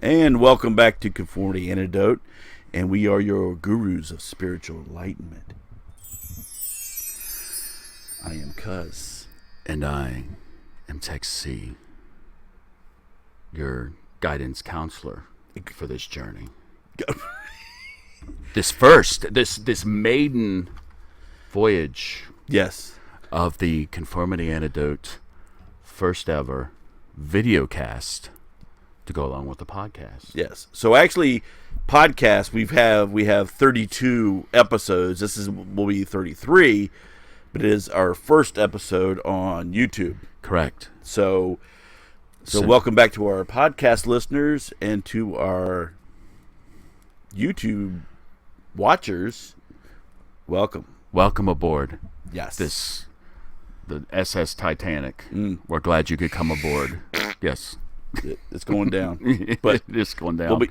And welcome back to Conformity Antidote, and we are your gurus of spiritual enlightenment. I am Cuz. And I am Tex C, your guidance counselor for this journey. This maiden voyage Yes. of the Conformity Antidote first ever video cast to go along with the podcast. Yes. So actually, podcast, we have 32 episodes. Will be 33, but it is our first episode on YouTube. Correct. So welcome back to our podcast listeners and to our YouTube watchers. Welcome. Welcome aboard. Yes. The SS Titanic. We're glad you could come aboard. Yes. It's going down. But it's going down.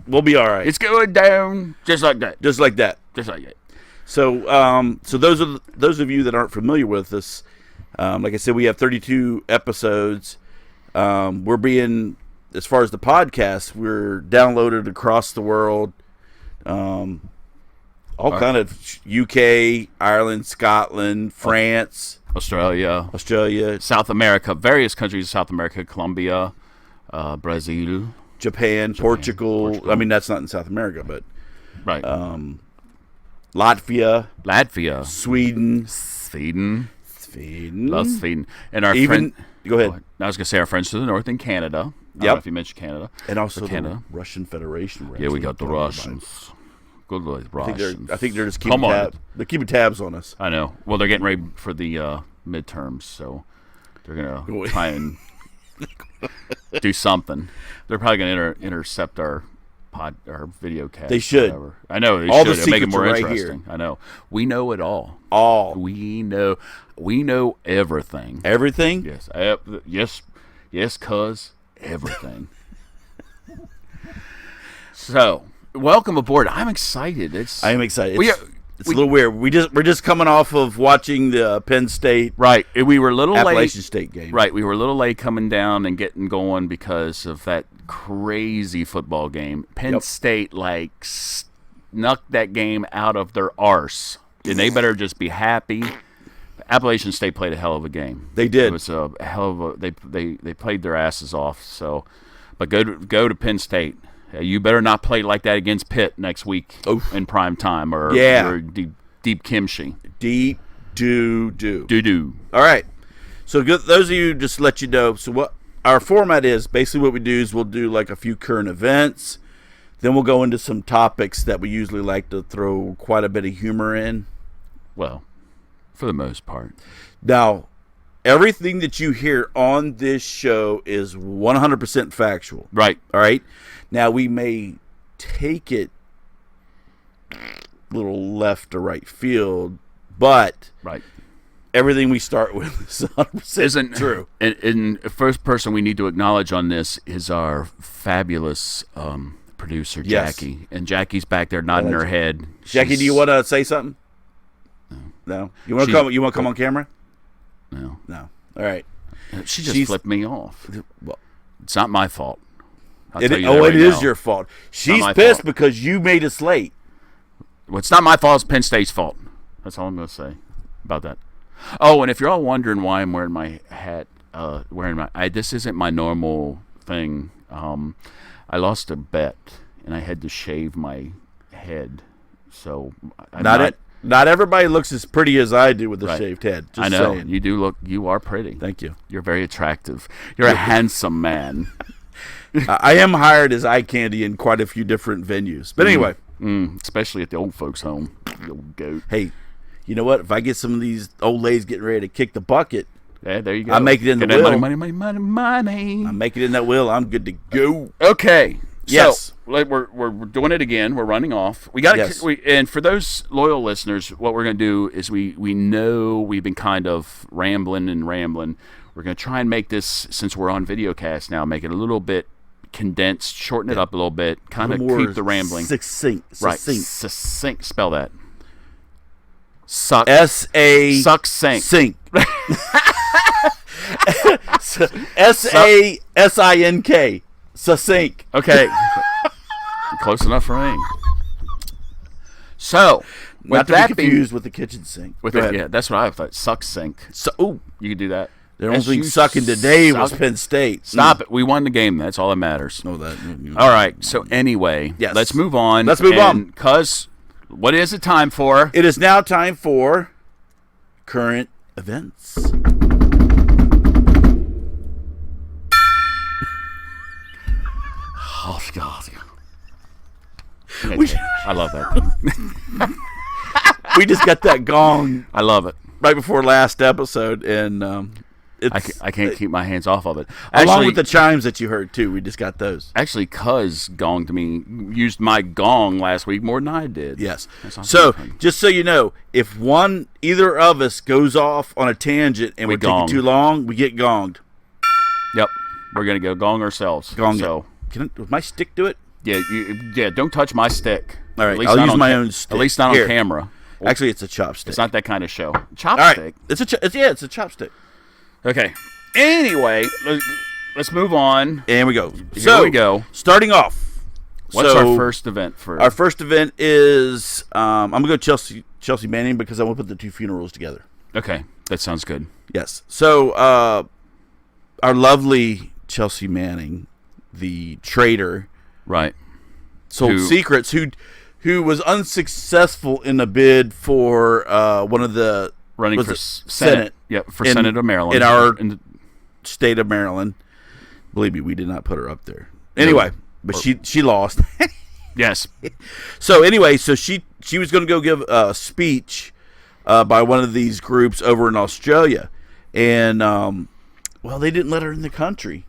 We'll be all right. It's going down just like that. Just like that. Just like that. So those of you that aren't familiar with us, like I said, we have 32 episodes. We're being, as far as the podcast, we're downloaded across the world. All kind of UK, Ireland, Scotland, France, Australia, South America, various countries of South America, Colombia, Brazil, Japan, Portugal. I mean, that's not in South America, but right. Latvia, Sweden. Love Sweden. And our friend. Go ahead. I was going to say our friends to the north in Canada. I don't know if you mentioned Canada. And also Canada. The Russian Federation. Yeah, we got the Russians. Good Lord, Russians. I think they're just keeping they're keeping tabs on us. I know. Well, they're getting ready for the midterms, so they're going to try and do something. They're probably going to intercept our video cast. They should. Whatever. I know. They all should. The make it more right interesting. Here. I know. We know it all. We know everything. Everything? Yes. Yes, cuz everything. So, welcome aboard. I'm excited. I am excited. It's a little weird. We're just coming off of watching the Penn State, right? We were a little Appalachian late. State game, right? We were a little late coming down and getting going because of that crazy football game. Penn State snuck that game out of their arse, and they better just be happy. Appalachian State played a hell of a game. They did. It was a hell of a. They played their asses off. So, but go to Penn State. You better not play like that against Pitt next week in prime time or deep kimchi. Deep doo. All right. So those of you, just to let you know, so what our format is, basically what we do is we'll do like a few current events. Then we'll go into some topics that we usually like to throw quite a bit of humor in. Well, for the most part. Now, everything that you hear on this show is 100% factual. Right. All right. Now, we may take it a little left or right field, but everything we start with is 100% true. And the first person we need to acknowledge on this is our fabulous producer, Jackie. Yes. And Jackie's back there nodding her head. Jackie, do you want to say something? No. You want to come on camera? No. All right. She just flipped me off. Well, it's not my fault. It is your fault. She's pissed because you made us late. Well, it's not my fault. It's Penn State's fault. That's all I'm going to say about that. Oh, and if you're all wondering why I'm wearing my hat, this isn't my normal thing. I lost a bet and I had to shave my head. So Not everybody looks as pretty as I do with a shaved head. Just I know. Saying. You do look. You are pretty. Thank you. You're very attractive. You're a handsome man. I am hired as eye candy in quite a few different venues. But anyway. Especially at the old folks' home. The old goat. Hey, you know what? If I get some of these old ladies getting ready to kick the bucket, yeah, there you go. I make it in the will. Money. I make it in that will. I'm good to go. Okay. Yes. So we're doing it again. We're running off. We got and for those loyal listeners, what we're going to do is we know we've been kind of rambling. We're going to try and make this, since we're on videocast now, make it a little bit condensed, shorten it up a little bit, kind of keep the rambling succinct. Right. Succinct. Spell that. Suck. Succinct. Sink. SASINK. Succinct. Okay. Close enough for me. So, Not to be confused with the kitchen sink. Yeah, that's what I thought. Suck sink. You could do that. The only thing sucking today was Penn State. Stop it. We won the game. That's all that matters. No, that. All right. So anyway, yes. Let's move on. Because what is it time for? It is now time for current events. Oh, God. I love that. We just got that gong. I love it. Right before last episode, and I can't keep my hands off of it. Along with the chimes that you heard too, we just got those. Actually, Cuz gonged me, used my gong last week more than I did. Yes. So just so you know, if either of us goes off on a tangent and we're taking too long, we get gonged. Yep, we're gonna go gong ourselves. Gong. So can my stick do it? Yeah. Don't touch my stick. All right, I'll use my own stick. At least not on camera. Actually, it's a chopstick. It's not that kind of show. Chopstick. All right. It's a chopstick. Okay. Anyway, let's move on. And we go. Here we go. Starting off. What's our first event for? Our first event is I'm gonna go Chelsea Manning because I want to put the two funerals together. Okay, that sounds good. Yes. So our lovely Chelsea Manning, the traitor, right, sold secrets. Who was unsuccessful in a bid for one of the running for Senate. Yeah, for Senate of Maryland. In our state of Maryland. Believe me, we did not put her up there. Anyway, but she lost. Yes. So anyway, she was going to go give a speech by one of these groups over in Australia, and they didn't let her in the country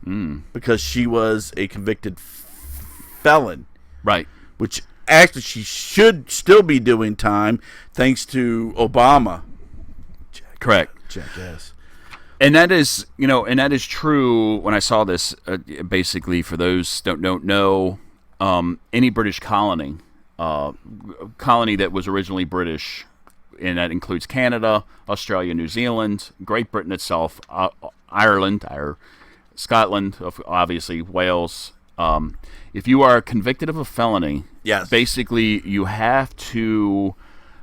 because she was a convicted felon. Right. Which actually she should still be doing time thanks to Obama. Correct. Jackass. And that is, true. When I saw this, basically, for those don't know, any British colony that was originally British, and that includes Canada, Australia, New Zealand, Great Britain itself, Ireland, Scotland, obviously Wales. If you are convicted of a felony, yes, basically you have to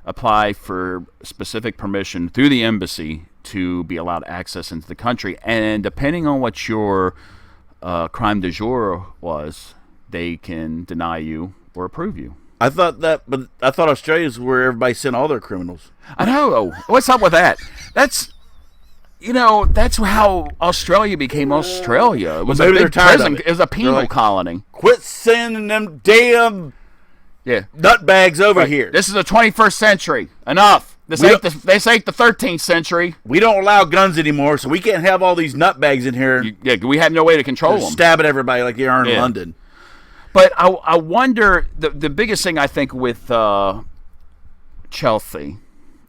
apply for specific permission through the embassy to be allowed access into the country. And depending on what your crime du jour was, they can deny you or approve you. I thought Australia's where everybody sent all their criminals. I know. What's up with that? That's how Australia became Australia. It was a big prison. It was a penal colony. Quit sending them damn nutbags over here. This is the 21st century. Enough. This ain't the 13th century. We don't allow guns anymore, so we can't have all these nutbags in here. We have no way to control them. Stabbing everybody like they are in London. But I wonder, the biggest thing I think with Chelsea,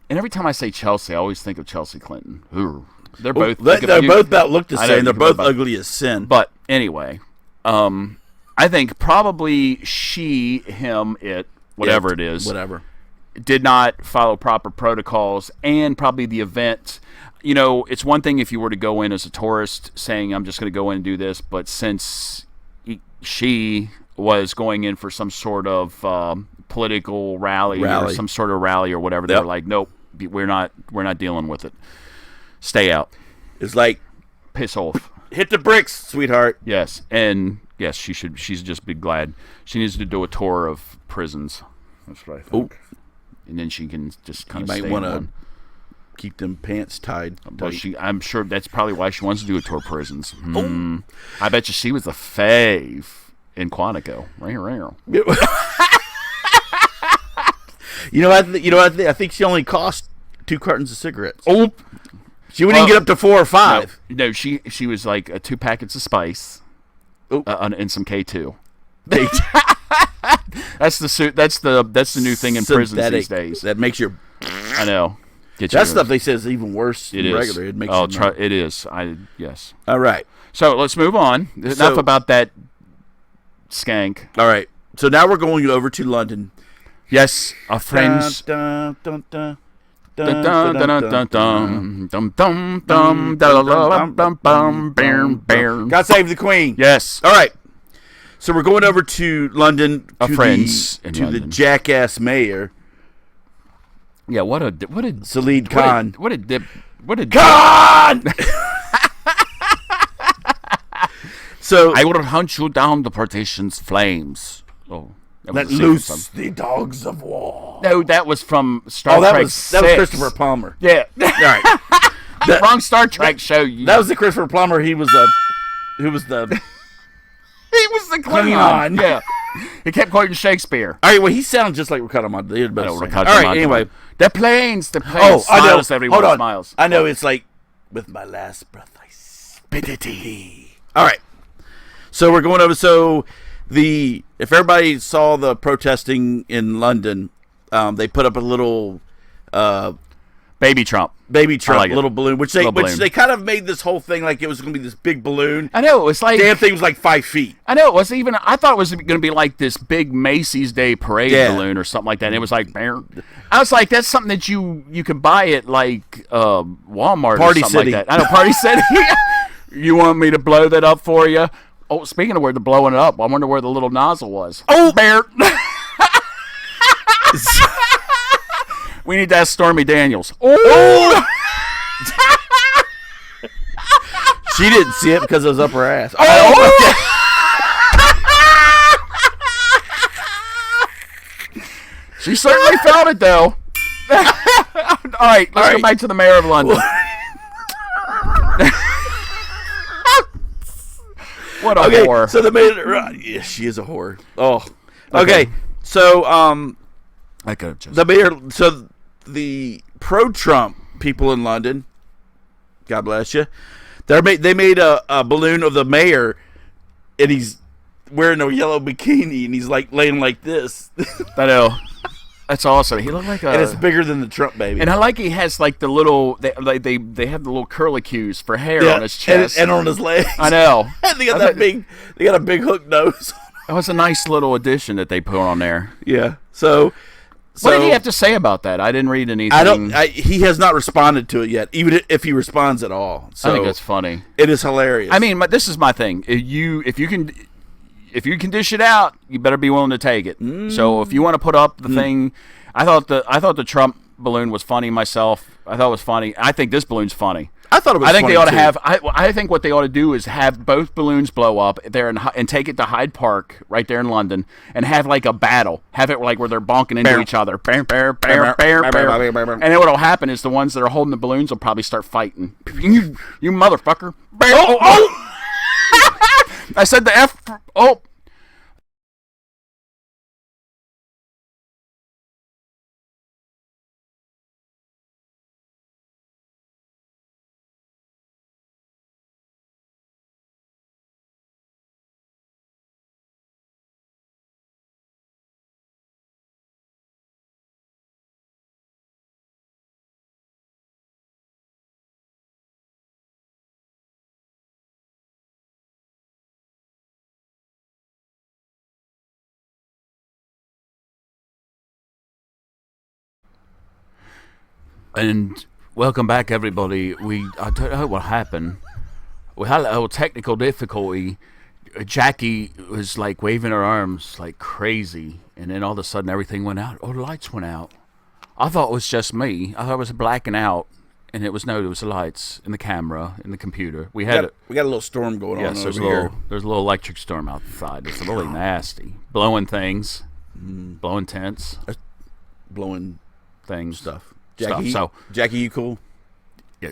and every time I say Chelsea, I always think of Chelsea Clinton. Ooh. They're both about look the same. They're both ugly as sin. But anyway, I think probably she, him, it, whatever it is, did not follow proper protocols, and probably the event. It's one thing if you were to go in as a tourist saying, I'm just going to go in and do this, but since she was going in for some sort of political rally or some sort of rally or whatever, they were like, nope, we're not dealing with it. Stay out. It's like, piss off. Hit the bricks, sweetheart. Yes, and yes, she should. She's just be glad. She needs to do a tour of prisons. That's what I think. Ooh. And then she can just kind of stay. You might want to keep them pants tied. Well, I'm sure that's probably why she wants to do a tour of prisons. I bet you she was the fave in Quantico. I think she only cost 2 cartons of cigarettes. Oh, she wouldn't even get up to 4 or 5. No, she was like 2 packets of spice, and some K2. That's the new thing in prisons these days. That makes your. I know. That stuff they say is even worse than regular. It makes. It is. Yes. All right. So let's move on. Enough about that skank. All right. So now we're going over to London. Yes, our friends. God save the Queen. Yes. All right. So we're going over to London to the jackass mayor. Yeah, what a Salid Khan. What a Khan. So I will hunt you down the partition's flames. Oh, let loose the dogs of war. No, that was from Star Trek. That was Christopher Plummer. Yeah. All right. Wrong Star Trek show. That was the Christopher Plummer. He was the He was the Klingon. Yeah. He kept quoting Shakespeare. All right, well, he sounded just like Ricardo Montalban. All right, anyway. The planes. Oh, I know. Everyone smiles. I know, it's like, with my last breath, I spit it thee. All right. So we're going over, if everybody saw the protesting in London, they put up a little... Baby Trump, little balloon, which they kind of made this whole thing like it was going to be this big balloon. I know, it was like damn thing was like 5 feet. I know, it was even. I thought it was going to be like this big Macy's Day Parade balloon or something like that. And it was like, I was like, that's something that you can buy at like Walmart Party or something City. like that. I know, Party City. You want me to blow that up for you? Oh, speaking of where they're blowing it up, I wonder where the little nozzle was. Oh, bear. We need to ask Stormy Daniels. Oh! She didn't see it because it was up her ass. Oh! She certainly felt it, though. All right, let's go back to the mayor of London. What a whore. So the mayor... Yeah, she is a whore. Oh. Okay. So, I could have just... The mayor... So, the pro-Trump people in London, God bless you, they made a balloon of the mayor, and he's wearing a yellow bikini, and he's like laying like this. I know. That's awesome. He looked like a... And it's bigger than the Trump baby. And I like he has like the little... They have the little curlicues for hair on his chest. And on his legs. I know. And they got they got a big hook nose. That was a nice little addition that they put on there. Yeah. So what did he have to say about that? I didn't read anything. He has not responded to it yet, even if he responds at all. So I think that's funny. It is hilarious. I mean, this is my thing. If you can dish it out, you better be willing to take it. So if you want to put up the thing, I thought the Trump balloon was funny myself. I thought it was funny. I think this balloon's funny. I thought it was. I think funny they ought to too. have. I think what they ought to do is have both balloons blow up there and take it to Hyde Park right there in London and have like a battle. Have it like where they're bonking into each other. And then what'll happen is the ones that are holding the balloons will probably start fighting. You motherfucker! Oh! I said the F. Oh. And welcome back, everybody. I don't know what happened. We had a little technical difficulty. Jackie was like waving her arms like crazy, and then all of a sudden everything went out. Oh, the lights went out. I thought it was just me. I thought it was blacking out, and it was the lights in the camera in the computer. We got a little storm going on over here. There's a little electric storm outside. It's really nasty, blowing things, blowing tents, blowing things, stuff. Jackie, you cool? Yeah,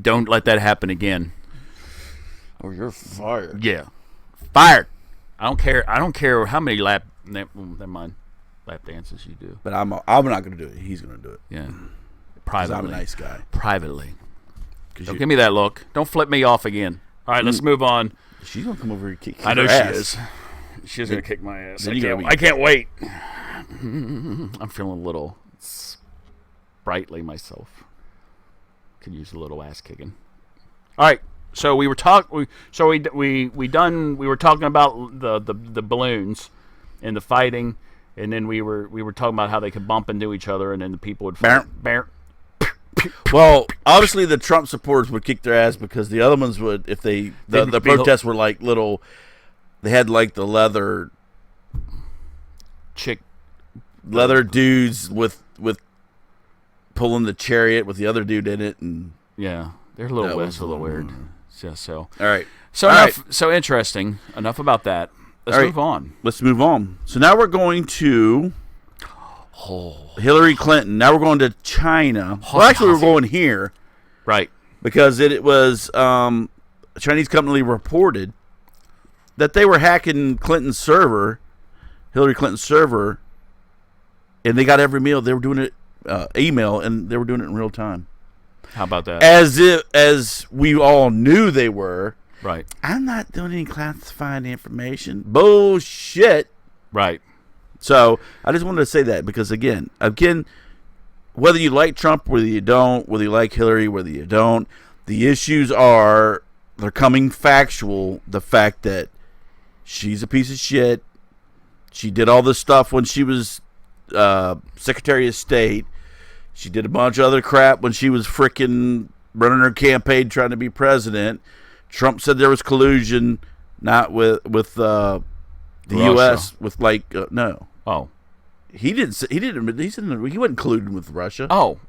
don't let that happen again. Oh, you're fired. Yeah, fired. I don't care how many lap dances you do. But I'm not going to do it. He's going to do it. Yeah, privately. I'm a nice guy. Privately. Don't give me that look. Don't flip me off again. All right, let's move on. She's going to come over and kick I know her she ass. is. She's going to kick my ass. I I can't wait. I'm feeling a little sprightly myself. Could use a little ass kicking. All right, so we were talking. We were talking about the balloons and the fighting, and then we were talking about how they could bump into each other, and then the people would fight. Well, obviously the Trump supporters would kick their ass because the other ones would, if the protests were like little they had like the leather dudes with pulling the chariot with the other dude in it, and yeah, they're a little weird. So all right. So interesting. Enough about that. Let's move on. Let's move on. So now we're going to Hillary Clinton. Now we're going to China. Well, actually, we're going here. Right. Because it was a Chinese company reported that they were hacking Clinton's server, Hillary Clinton's server, and they got every mail. They were doing it email, and they were doing it in real time. How about that? As we all knew they were. Right. I'm not doing any classified information. Bullshit. Right. So I just wanted to say that because again, whether you like Trump, whether you don't, whether you like Hillary, whether you don't, the issues they're coming factual. The fact that she's a piece of shit. She did all this stuff when she was Secretary of State. She did a bunch of other crap when she was frickin' running her campaign trying to be president. Trump said there was collusion, not with the U.S. with no. Oh, he didn't. He didn't. He said he wasn't colluding with Russia. Oh,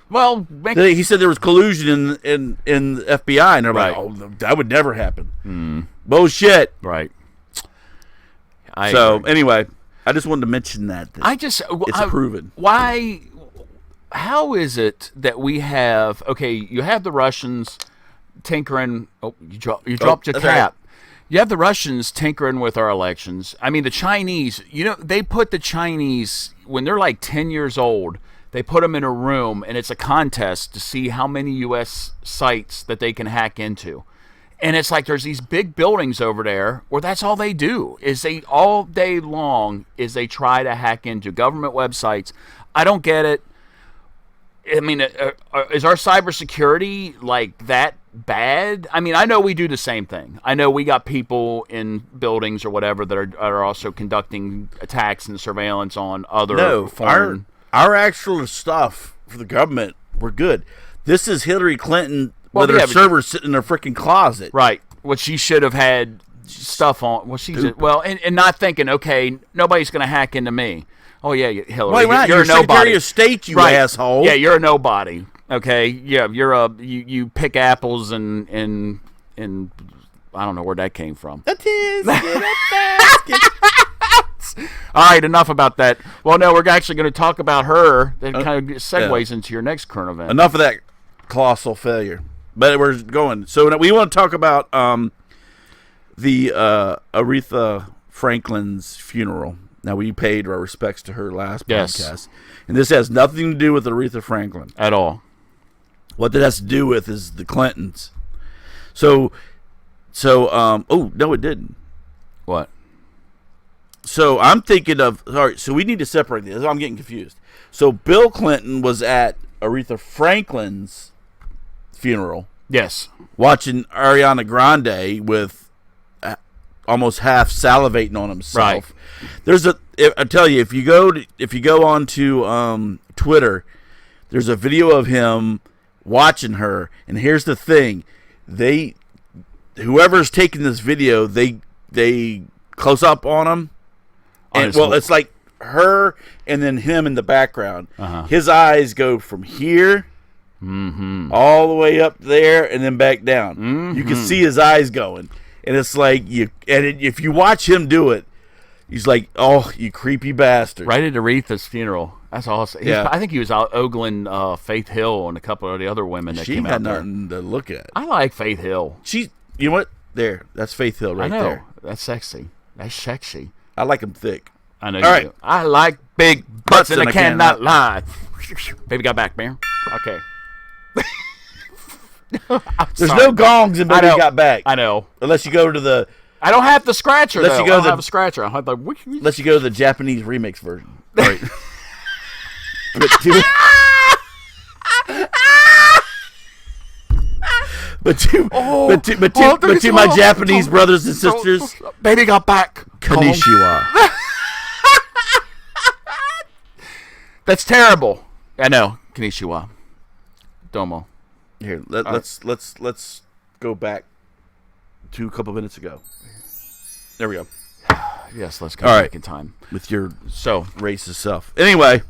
well, he said there was collusion in the FBI, and they're like, "Oh, that would never happen." Bullshit. Right. Anyway, I just wanted to mention that. It's proven. Why? How is it that we have? Okay, you have the Russians tinkering. Oh, you dropped your cap. Right. You have the Russians tinkering with our elections. I mean, the Chinese. They put the Chinese when they're like 10 years old. They put them in a room, and it's a contest to see how many U.S. sites that they can hack into. And it's like there's these big buildings over there where that's all they do is they all day long is they try to hack into government websites. I don't get it. I mean, is our cybersecurity like that bad? I mean, I know we do the same thing. I know we got people in buildings or whatever that are also conducting attacks and surveillance on other foreign. Our actual stuff for the government, we're good. This is Hillary Clinton with her server sitting in her freaking closet. Right. What she should have had stuff on. Well, and not thinking, okay, nobody's going to hack into me. Oh, yeah, Hillary. Well, you're a nobody. Secretary of State, you asshole. Yeah, you're a nobody. Okay? Yeah, you pick apples and I don't know where that came from. All right, enough about that. Well, no, we're actually going to talk about her. That kind of segues into your next current event. Enough of that colossal failure. But we're going. So we want to talk about the Aretha Franklin's funeral. Now, we paid our respects to her last podcast. And this has nothing to do with Aretha Franklin. At all. What that has to do with is the Clintons. So no, it didn't. What? So I'm thinking of, sorry, so we need to separate this. I'm getting confused. So Bill Clinton was at Aretha Franklin's funeral. Yes. Watching Arianna Grande with almost half salivating on himself. Right. I tell you, if you go onto Twitter, there's a video of him watching her, and here's the thing. Whoever's taking this video, they close up on him. And it's like her and then him in the background. Uh-huh. His eyes go from here all the way up there and then back down. Mm-hmm. You can see his eyes going. And it's like if you watch him do it, he's like, "Oh, you creepy bastard!" Right at Aretha's funeral. That's awesome. Yeah. I think he was out ogling Faith Hill and a couple of the other women that came out there. She had nothing to look at. I like Faith Hill. You know what? That's Faith Hill right there. I know. That's sexy. That's sexy. I like them thick. I know you do. I like big butts and I cannot lie. Baby got back, man. Okay. There's no gongs in Baby Got Back. I know. Unless you go to the... I don't have the scratcher, though. I don't have a scratcher. I have the... Unless you go to the Japanese remix version. Right. But to my Japanese brothers and sisters... Baby Got Back. Konnichiwa. That's terrible. I know. Konnichiwa. Domo. Here, let's go back to a couple minutes ago. There we go. Yes, let's go All back right. in time. With your So racist self. Anyway,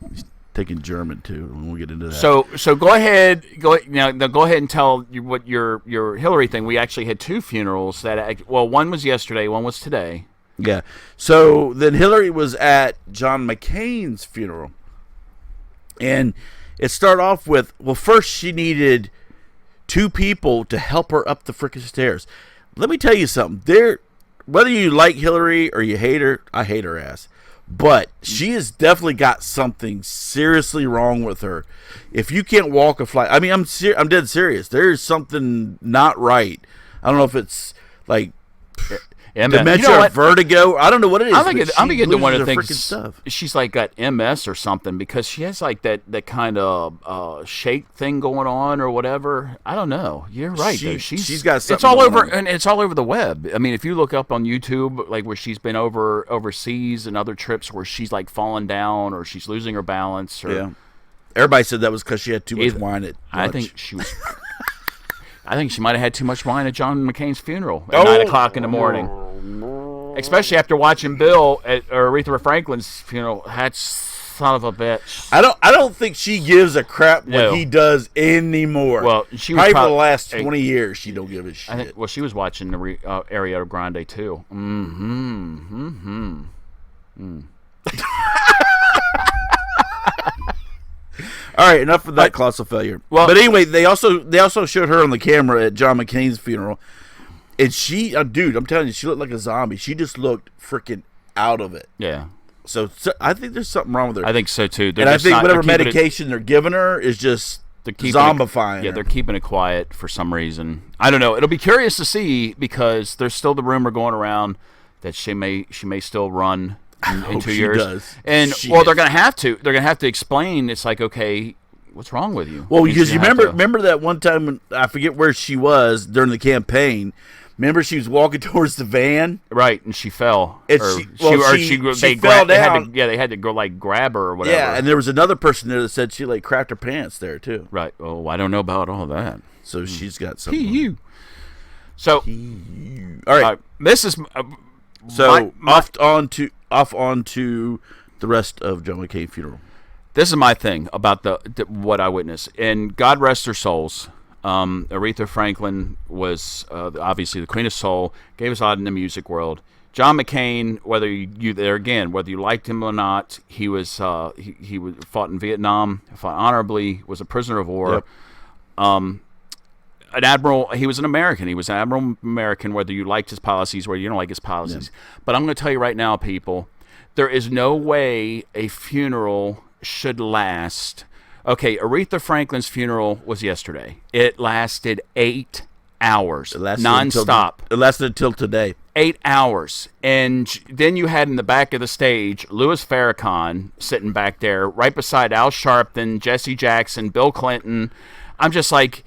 he's taking German too. We'll get into that. So go ahead. Go ahead and tell what your Hillary thing. We actually had 2 funerals. One was yesterday. One was today. Yeah. So then Hillary was at John McCain's funeral. And it started off with, well, first she needed 2 people to help her up the frickin' stairs. Let me tell you something. Whether you like Hillary or you hate her, I hate her ass. But she has definitely got something seriously wrong with her. If you can't walk a flight, I mean, I'm dead serious. There's something not right. I don't know if it's like dementia or vertigo. I don't know what it is. I'm beginning to want to think stuff. She's like got MS or something, because she has like that kind of shake thing going on or whatever. I don't know. You're right. She's got something. It's all over, and it's all over the web. I mean, if you look up on YouTube, like where she's been overseas and other trips where she's like falling down or she's losing her balance. Or, everybody said that was because she had too much wine at lunch. I think she was. I think she might have had too much wine at John McCain's funeral at 9 o'clock in the morning. Especially after watching Bill at Aretha Franklin's funeral. That son of a bitch. I don't think she gives a crap what he does anymore. Well, she was probably for the last 20 years she don't give a shit. She was watching the Arianna Grande too. All right, enough of that colossal failure. Well, but anyway, they also showed her on the camera at John McCain's funeral, and she, dude, I'm telling you, she looked like a zombie. She just looked freaking out of it. Yeah. So I think there's something wrong with her. I think so too. And I think whatever medication they're giving her is just zombifying. Yeah, they're keeping it quiet for some reason. I don't know. It'll be curious to see, because there's still the rumor going around that she may still run in 2 years. Does. And they're going to have to. They're going to have to explain. It's like, okay, what's wrong with you? Well, because you remember that one time when, I forget where she was during the campaign. Remember, she was walking towards the van, right, and she fell. And she fell down. They had to go like grab her or whatever. Yeah, and there was another person there that said she like crapped her pants there too. Right. Oh, I don't know about all that. So she's got something. So, all right, this is off onto the rest of John McCain funeral. This is my thing about the what I witnessed, and God rest their souls. Aretha Franklin was obviously the queen of soul, gave us a lot in the music world. John McCain, whether you liked him or not, he was he fought in Vietnam, fought honorably, was a prisoner of war. Yep. An admiral. He was an American. He was an admiral American, whether you liked his policies or you don't like his policies. Yeah. But I'm going to tell you right now, people, there is no way a funeral should last. Okay, Aretha Franklin's funeral was yesterday. It lasted 8 hours, nonstop. It lasted until today. 8 hours. And then you had in the back of the stage Louis Farrakhan sitting back there right beside Al Sharpton, Jesse Jackson, Bill Clinton. I'm just like,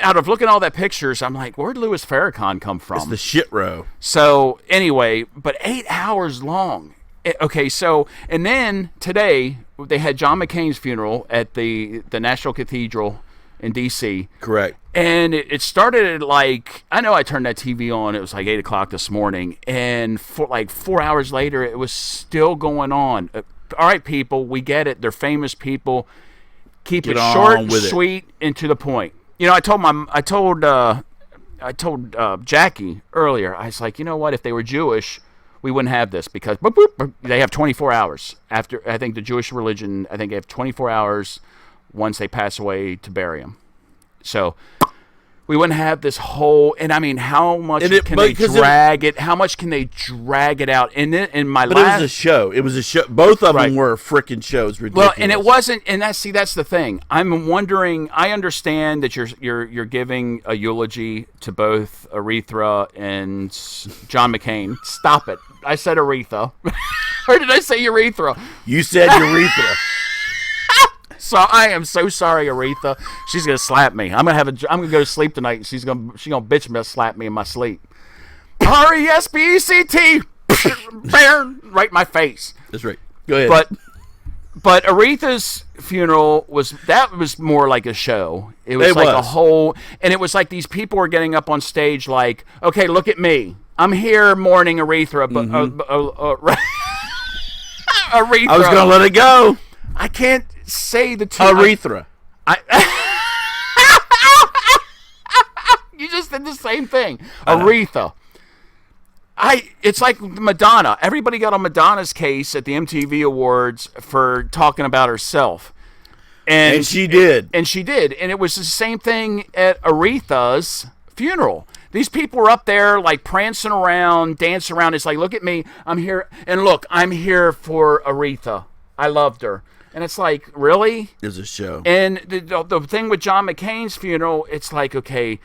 out of looking at all that pictures, I'm like, where'd Louis Farrakhan come from? It's the shit row. So anyway, but 8 hours long. Okay, so, and then today they had John McCain's funeral at the National Cathedral in D.C. Correct. And it started at like, I know I turned that TV on, it was like 8 o'clock this morning, and for like 4 hours later, it was still going on. All right, people, we get it. They're famous people. Keep it short, sweet, and to the point. You know, I told Jackie earlier, I was like, you know what, if they were Jewish, we wouldn't have this, because they have 24 hours after. I think the Jewish religion, I think they have 24 hours once they pass away to bury them. So we wouldn't have this whole. And I mean, how much can they drag it? How much can they drag it out? And then in my but it was a show. It was a show. Both of them were freaking shows. Ridiculous. Well, and it wasn't. And that's the thing. I'm wondering. I understand that you're giving a eulogy to both Aretha and John McCain. Stop it. I said Aretha. Or did I say Urethra? You said Urethra. So I am so sorry, Aretha. She's gonna slap me. I'm gonna go to sleep tonight, and she's gonna bitch me, slap me in my sleep. RESPECT, right in my face. That's right. Go ahead. But Aretha's funeral was more like a show. It was a whole, and it was like these people were getting up on stage, like, okay, look at me. I'm here mourning Aretha, but Aretha. I was going to let it go. I can't say the two. Aretha. You just did the same thing. Aretha. It's like Madonna. Everybody got on Madonna's case at the MTV Awards for talking about herself. And she did. And she did. And it was the same thing at Aretha's funeral. These people were up there like prancing around, dancing around. It's like, look at me. I'm here. And look, I'm here for Aretha. I loved her. And it's like, really? There's a show. And the thing with John McCain's funeral, it's like, okay,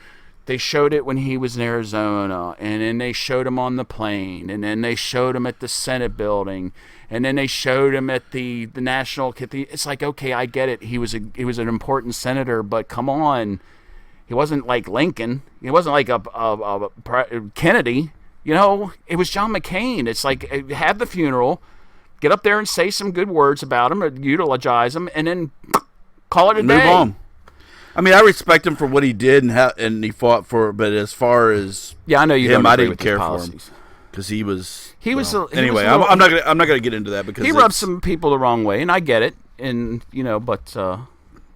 they showed it when he was in Arizona, and then they showed him on the plane, and then they showed him at the Senate building, and then they showed him at the National Cathedral. It's like, okay, I get it. He was an important senator, but come on. He wasn't like Lincoln. He wasn't like a Kennedy. You know, it was John McCain. It's like, have the funeral, get up there and say some good words about him, or eulogize him, and then call it a day. Move on. I mean, I respect him for what he did and he fought for it, but as far as I know you him, don't I agree didn't with care his for him policies. because he was. Anyway, I'm not gonna get into that because he rubbed some people the wrong way, and I get it. And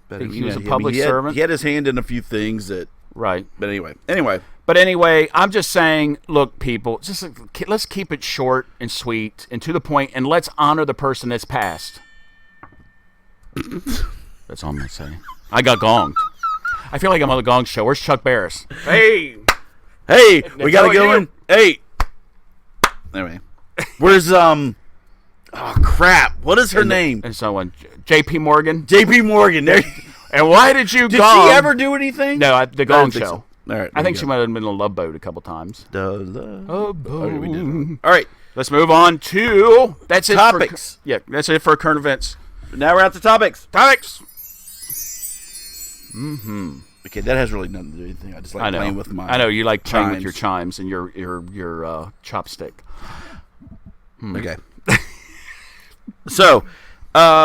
but he was a public servant. He had his hand in a few things that. Right. But anyway. But anyway, I'm just saying, look, people, just let's keep it short and sweet and to the point, and let's honor the person that's passed. That's all I'm going to say. I got gonged. I feel like I'm on the Gong Show. Where's Chuck Barris? Hey, we got to go in. Hey. Anyway. Where's, oh, crap. What is her name? And someone, J.P. Morgan. J.P. Morgan. There. And why did you Did gong? she ever do anything? No, the Gong Show. So. All right. I think she might have been in a Love Boat a couple times. The Love Boat. All right. Let's move on to topics. That's it for current events. Now we're at the topics. Mm-hmm. Okay, that has really nothing to do with anything. I just like playing with my. I know you like playing with your chimes. chimes and your chopstick. Okay. So,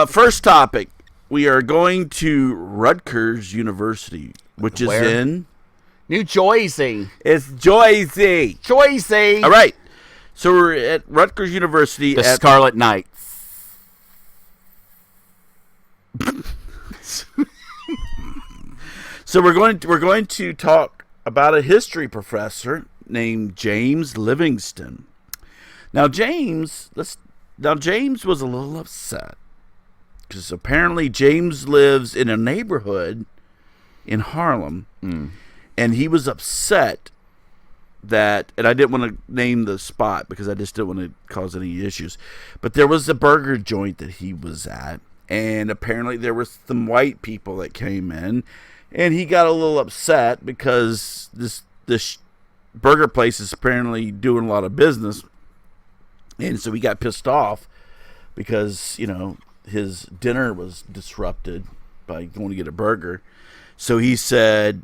first topic. We are going to Rutgers University, which is in New Jersey. It's Jersey. Jersey. All right. So we're at Rutgers University. The Scarlet Knights. So we're going to talk about a history professor named James Livingston. Now James was a little upset because apparently James lives in a neighborhood in Harlem, and he was upset that, and I didn't want to name the spot because I just didn't want to cause any issues, but there was a burger joint that he was at, and apparently there were some white people that came in, and he got a little upset because this burger place is apparently doing a lot of business, and so he got pissed off because, his dinner was disrupted by going to get a burger. So he tweeted,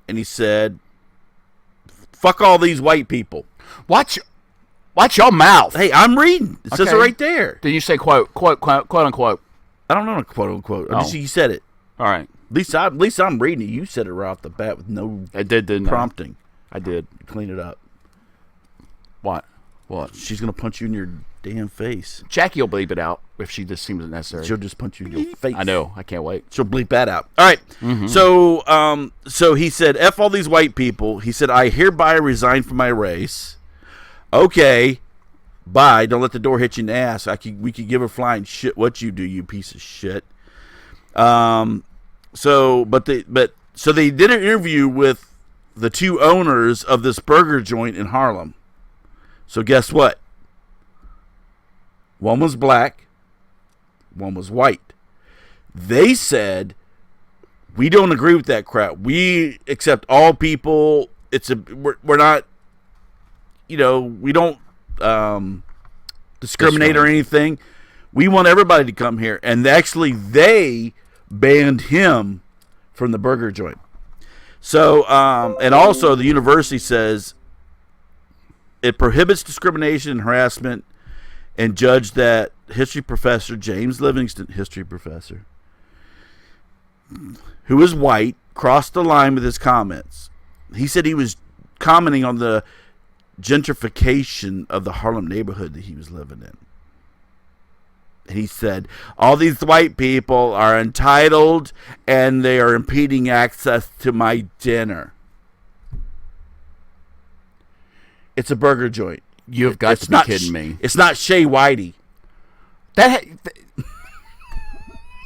and he said, "Fuck all these white people." Watch your mouth. Hey, I'm reading. It says it right there. Did you say quote unquote? I don't know quote unquote. Oh. You said it. All right. At least I'm reading it. You said it right off the bat with no prompting. I did. Clean it up. What? She's gonna punch you in your damn face. Jackie will bleep it out if she just seems necessary. She'll just punch you in your face. I know. I can't wait. She'll bleep that out. All right. Mm-hmm. So he said, "F all these white people." He said, "I hereby resign from my race." Okay. Bye. Don't let the door hit you in the ass. We could give a flying shit what you do, you piece of shit. So they did an interview with the two owners of this burger joint in Harlem. So guess what? One was black, one was white. They said, "We don't agree with that crap. We accept all people. We're not, we don't discriminate or anything. We want everybody to come here." And actually, they banned him from the burger joint. So, and also the university says it prohibits discrimination and harassment, and judged that history professor James Livingston, history professor, who is white, crossed the line with his comments. He said he was commenting on the gentrification of the Harlem neighborhood that he was living in. And he said, all these white people are entitled and they are impeding access to my dinner. It's a burger joint. You've got to be kidding me. It's not Shea Whitey. That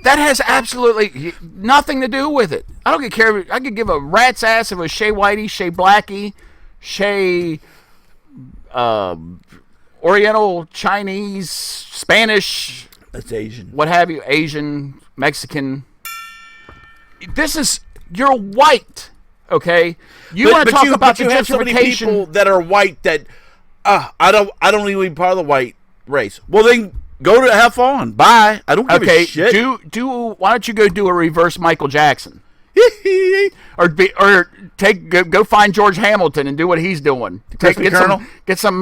has absolutely nothing to do with it. I don't care. I could give a rat's ass if it was Shea Whitey, Shea Blackie, Shea Oriental, Chinese, Spanish. That's Asian. What have you. Asian, Mexican. You're white, okay? You want to talk about the gentrification. Have so many people that are white that, I don't even be part of the white race. Well, then go to have fun. Bye. I don't give a shit. Why don't you go do a reverse Michael Jackson? Go find George Hamilton and do what he's doing. Get some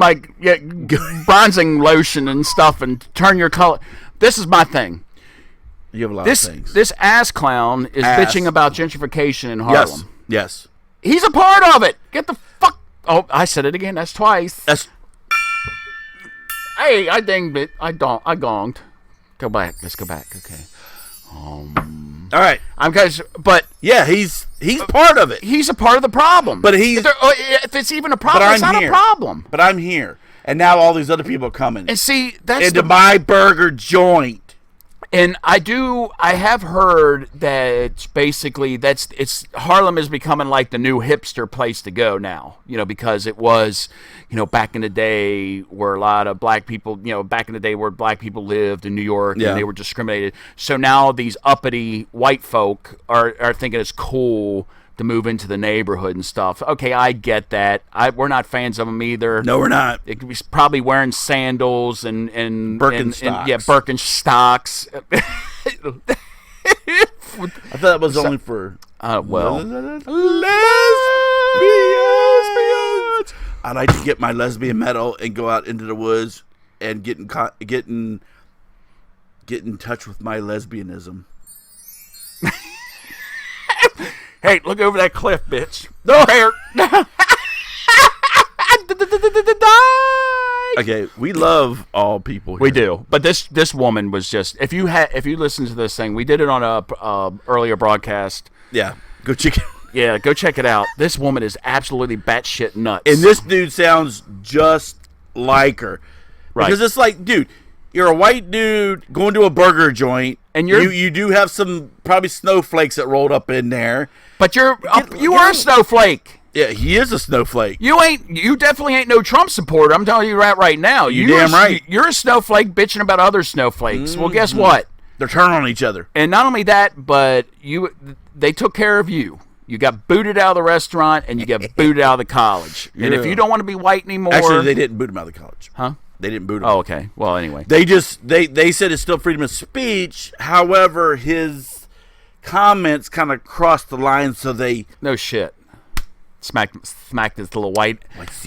bronzing lotion and stuff and turn your color. This is my thing. You have a lot of things. This ass clown is bitching about gentrification in Harlem. Yes. He's a part of it. Get the fuck. Oh, I said it again. That's twice. Hey, I dinged it. I gonged. Go back. Let's go back. Okay. All right. But yeah, he's part of it. He's a part of the problem. But if it's even a problem, it's not a problem. But I'm here, and now all these other people are coming. And see, that's into my burger joint. And I have heard that basically Harlem is becoming like the new hipster place to go now, because it was, back in the day where a lot of black people, back in the day where black people lived in New York and they were discriminated. So now these uppity white folk are thinking it's cool to move into the neighborhood and stuff. Okay, I get that. We're not fans of them either. No, we're not. He's probably wearing sandals and Birkenstocks. Birkenstocks. I thought that was only for lesbians. I like to get my lesbian medal and go out into the woods and get in touch with my lesbianism. Hey, look over that cliff, bitch. No hair. Okay, we love all people here. We do, but this woman was just. If you listen to this thing, we did it on a earlier broadcast. Yeah, go check it. Yeah, go check it out. This woman is absolutely batshit nuts, and this dude sounds just like her. Right? Because it's like, dude, you're a white dude going to a burger joint, and you do have some probably snowflakes that rolled up in there. But you are a snowflake. Yeah, he is a snowflake. You definitely ain't no Trump supporter. I'm telling you right now. You're damn right. You're a snowflake bitching about other snowflakes. Mm-hmm. Well, guess what? They're turning on each other. And not only that, but they took care of you. You got booted out of the restaurant, and you got booted out of the college. And if you don't want to be white anymore... Actually, they didn't boot him out of the college. Huh? They didn't boot him. Oh, okay. Well, anyway. They said it's still freedom of speech. However, his comments kind of crossed the line, so they... No shit. Smacked his little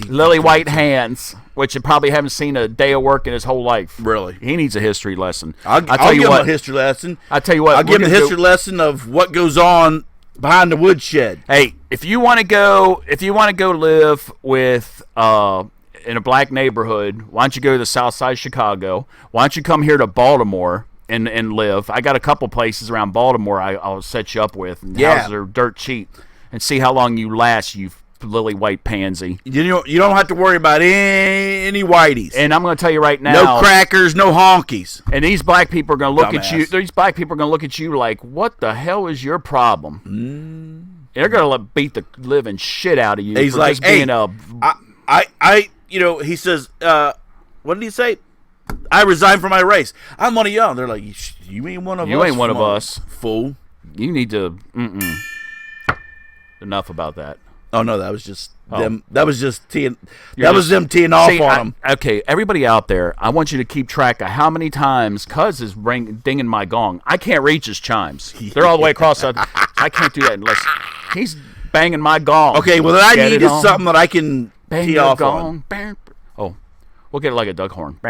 lily white hands, which he probably haven't seen a day of work in his whole life. Really? He needs a history lesson. I'll give him a history lesson. I'll tell you what. I'll give him a history lesson of what goes on behind the woodshed. Hey, if you want to go live with in a black neighborhood, why don't you go to the south side of Chicago? Why don't you come here to Baltimore and live? I got a couple places around Baltimore I'll set you up with. And houses are dirt cheap. And see how long you last, you lily white pansy. You don't have to worry about any whiteys. And I'm going to tell you right now, no crackers, no honkies. And these black people are going to look at you. These black people are going to look at you like, "What the hell is your problem?" They're going to beat the living shit out of you. He's for like, just being he says, what did he say? I resign from my race. I'm one of y'all. They're like, you ain't one of us. You ain't one of us, fool. You need to. Enough about that. Oh no, that was just them. That was just teeing. That was them teeing off on them. Okay, everybody out there, I want you to keep track of how many times Cuz is dinging my gong. I can't reach his chimes. They're all the way across. I can't do that unless he's banging my gong. Okay, well, what I need is something that I can tee off gong. On. Oh, we'll get it like a duck horn.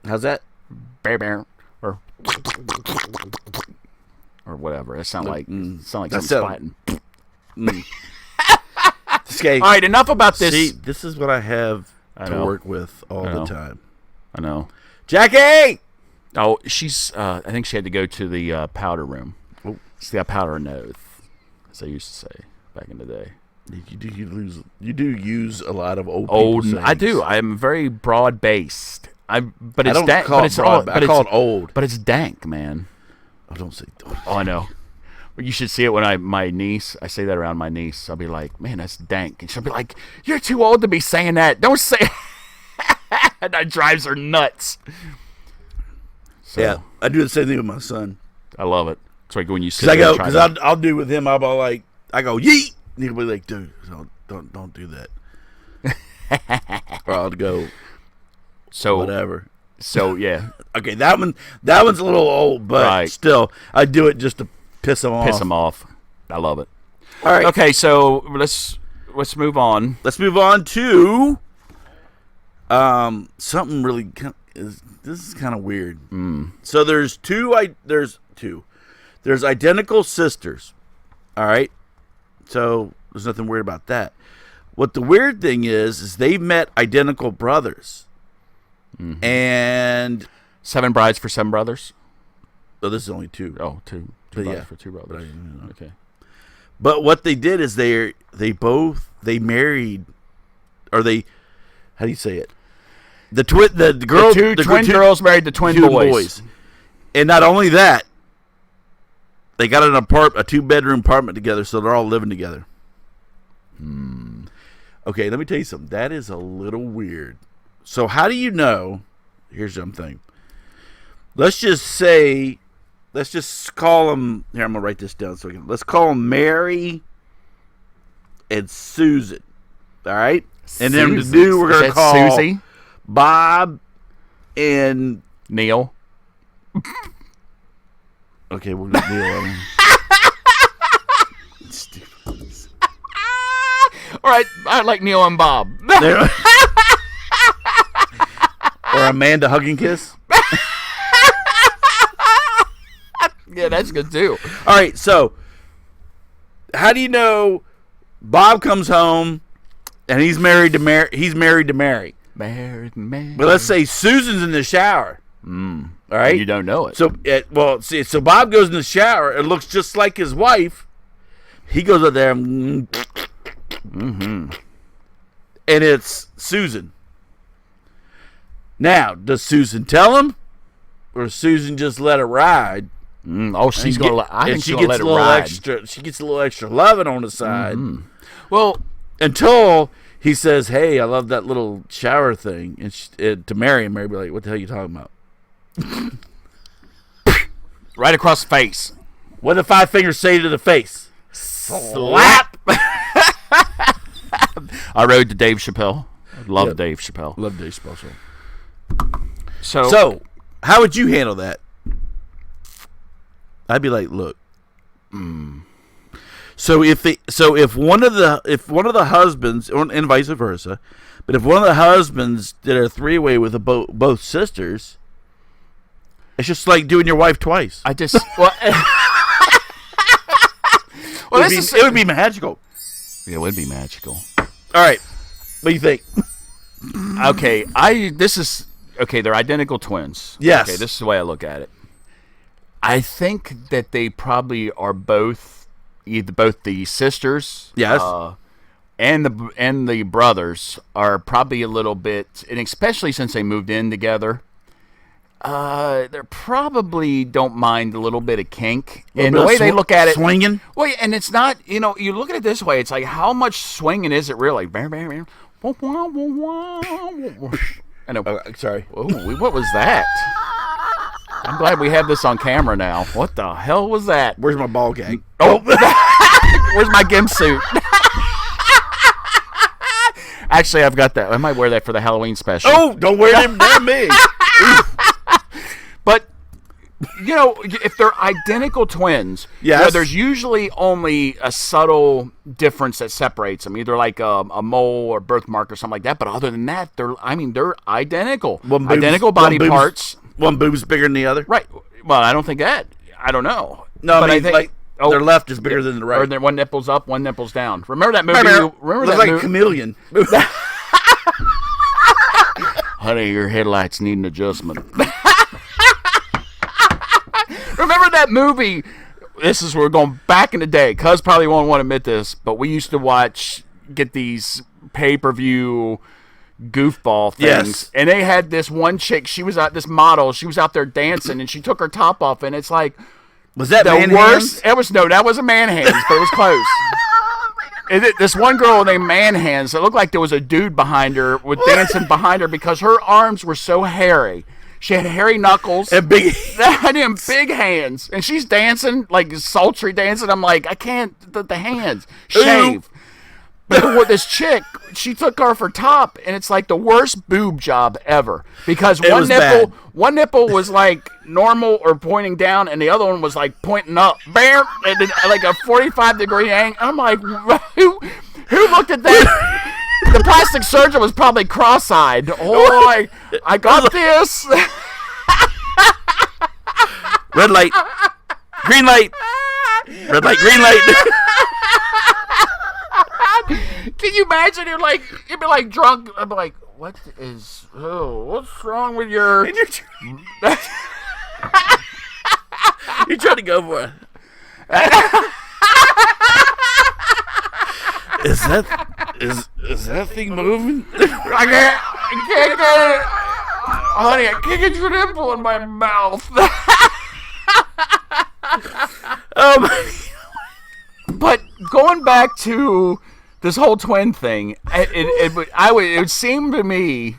How's that? Or whatever. It sounds like something splatting. Okay. All right, enough about this. See, this is what I have to work with all the time. I know. Jackie! Oh, she's, I think she had to go to the powder room. Oh. She's got powder nose, as I used to say back in the day. You do use a lot of old sayings. I do. I'm very broad-based. But it's I don't dank. call it broad, I call it old. But it's dank, man. Oh, don't say. Oh, I know. Well, you should see it when I say that around my niece. I'll be like, man, that's dank. And she'll be like, you're too old to be saying that. Don't say it. That drives her nuts. So, yeah, I do the same thing with my son. I love it. It's like when you sit there. Because I'll do with him, I'll be like, I go, yeet. And he'll be like, dude, don't do that. Or I'll go, so whatever. So, yeah. Okay, that one's a little old, but still, I do it just to piss him off. Piss him off. I love it. All right. Okay, so let's move on. Let's move on to something really. This is kind of weird. So there's two. There's identical sisters. All right. So there's nothing weird about that. What the weird thing is they met identical brothers. Mm-hmm. And 7 brides for 7 brothers. Oh, this is only 2. Oh, 2 brides for 2 brothers. Okay. But what they did is they married, or they, how do you say it? The twin girls married the twin boys. And not only that, they got a 2-bedroom apartment together, so they're all living together. Okay, let me tell you something. That is a little weird. So how do you know? Here's something. Let's just call them. Here, I'm gonna write this down let's call them Mary and Susan. All right, and then we're gonna call Susie, Bob, and Neil. Okay, we're gonna Neil. Stupid. All right, I like Neil and Bob. Or Amanda Hug and Kiss. Yeah, that's good too. All right, so how do you know Bob comes home and he's married to Mary? Married. But let's say Susan's in the shower. All right, you don't know it. So, so Bob goes in the shower. It looks just like his wife. He goes up there, and it's Susan. Now, does Susan tell him, or does Susan just let it ride? She's gonna. I think she's gonna let it ride. She gets a little extra loving on the side. Well, until he says, "Hey, I love that little shower thing," and to Mary, and Mary be like, "What the hell are you talking about?" Right across the face. What did 5 fingers say to the face? Slap. I rode to Dave Chappelle. Love Dave Chappelle. Love Dave Chappelle. So, how would you handle that? I'd be like, look. So if one of the husbands, and vice versa, but if one of the husbands did a 3-way with both sisters, it's just like doing your wife twice. it would be magical. Yeah, it would be magical. All right, what do you think? Okay, they're identical twins. Yes. Okay, this is the way I look at it. I think that they probably are both the sisters. Yes. And the brothers are probably a little bit, and especially since they moved in together, they probably don't mind a little bit of kink. And the way they look at it, swinging. Well, and it's not. You look at it this way. It's like, how much swinging is it really? Sorry. Oh, what was that? I'm glad we have this on camera now. What the hell was that? Where's my ball gag? Oh, where's my gimp suit? Actually, I've got that. I might wear that for the Halloween special. Oh, don't wear them near me. But, if they're identical twins, yes. There's usually only a subtle difference that separates them, either like a mole or birthmark or something like that. But other than that, they're identical. Identical body parts. One boob's bigger than the other. Right. Well, I don't think that. I don't know. No, but I think, their left is bigger than the right. Or their one nipple's up, one nipple's down. Remember that movie? Remember that like a chameleon. Honey, your headlights need an adjustment. Remember that movie? This is, we're going back in the day. Cuz probably won't want to admit this, but we used to get these pay-per-view goofball things. Yes. And they had this one chick, this model, she was out there dancing, and she took her top off, and it's like, was that the man worst? hands? That wasn't man hands, but it was close. This one girl named Man Hands, it looked like there was a dude behind her, dancing behind her, because her arms were so hairy. She had hairy knuckles. And big big hands. And she's dancing, like sultry dancing. I'm like, I can't, the hands. Shave. But this chick, she took off her top, and it's like the worst boob job ever. Because one nipple was like normal or pointing down, and the other one was like pointing up. Bam! And then, like a 45-degree angle. I'm like, who looked at that? The plastic surgeon was probably cross-eyed. Oh, I got this. Red light. Green light. Red light, green light. Can you imagine? You'd be like drunk. I'm like, what's wrong with your? You're trying to go for it. Is that thing moving? I can't get it. Honey, I can't get your nipple in my mouth. But going back to this whole twin thing, it would seem to me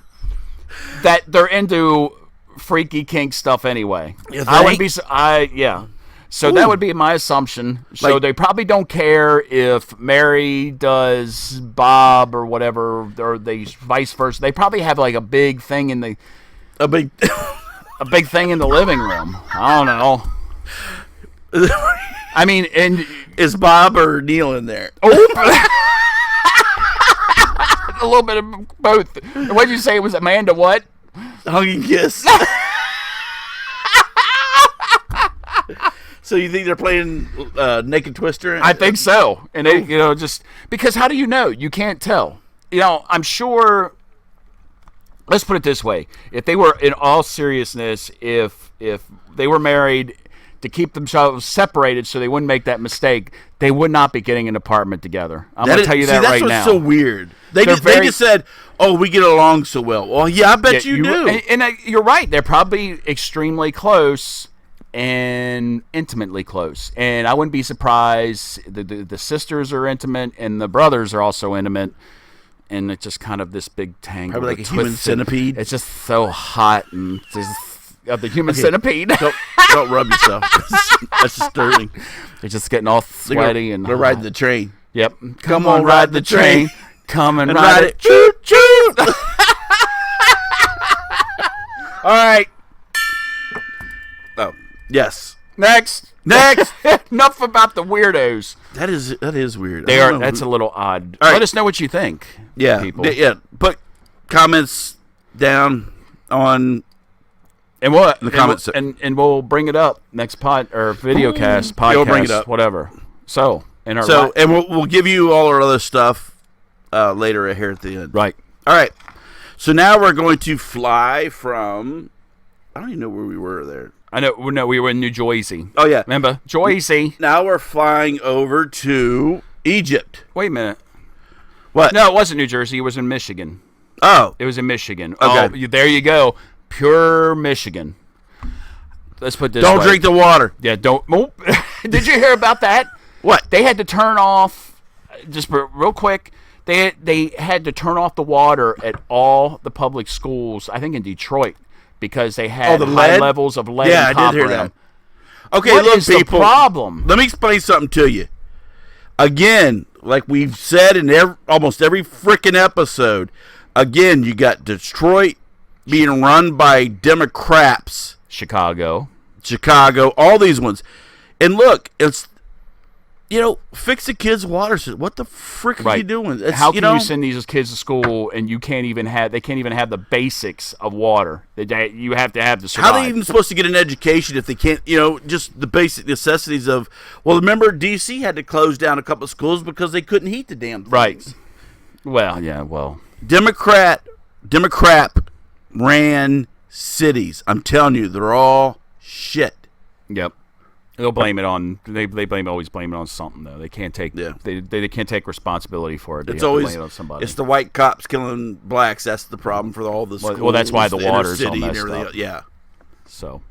that they're into freaky kink stuff anyway. I would be. So that would be my assumption. So they probably don't care if Mary does Bob or whatever, or they vice versa. They probably have like a big thing in the thing in the living room. I don't know. I mean, and is Bob or Neil in there? Oh, a little bit of both. What did you say? It was Amanda what? Hugging kiss. So you think they're playing Naked Twister? I think so. And they, just because how do you know? You can't tell. I'm sure. Let's put it this way: if they were, in all seriousness, if they were married to keep themselves separated so they wouldn't make that mistake, they would not be getting an apartment together. I'm going to tell you that right now. That's what's so weird. They just said, "Oh, we get along so well." Well, yeah, I bet you do. And you're right. They're probably extremely close and intimately close. And I wouldn't be surprised. The sisters are intimate, and the brothers are also intimate. And it's just kind of this big tangle. Probably like a human centipede. It's just so hot and just the human centipede. Don't rub yourself. That's disturbing. They're just getting all sweaty and they're riding the train. Yep. Come on, ride the train. Come and ride it. Choo choo. All right. Oh, yes. Next. Enough about the weirdos. That is weird. That's a little odd. Right. Let us know what you think. Yeah. People. Yeah. Put comments down on and what the comments and we'll bring it up next videocast, podcast, we'll bring it up. Whatever. So and we'll give you all our other stuff later here at the end. Right. All right. So now we're going to fly from. I don't even know where we were there. I know. No, we were in New Jersey. Oh yeah, remember Jersey? Now we're flying over to Egypt. Wait a minute. What? No, it wasn't New Jersey. It was in Michigan. Oh, it was in Michigan. Okay. Oh, there you go. Pure Michigan. Let's put this. Don't way. drink the water. Yeah, don't. Did you hear about that? What? They had to turn off. Just real quick. They had to turn off the water at all the public schools. I think in Detroit. Because they had high levels of lead and copper. Yeah, I did hear that. Okay, what look, is people. The problem? Let me explain something to you. Again, like we've said in almost every freaking episode, again, you got Detroit being run by Democrats. Chicago, all these ones. And look, fix the kids' water system. What the frick are you doing? How can you send these kids to school and they can't even have the basics of water? You have to have the survive. How are they even supposed to get an education if they can't, just the basic necessities of, well, remember D.C. had to close down a couple of schools because they couldn't heat the damn things. Right. Well, yeah, well. Democrat ran cities. I'm telling you, they're all shit. Yep. They'll blame it on. They always blame it on something though. They can't take. Yeah. They can't take responsibility for it. It's always blame it on somebody. It's the white cops killing blacks. That's the problem for all the schools. Well, that's why the water's all messed up. Yeah. So,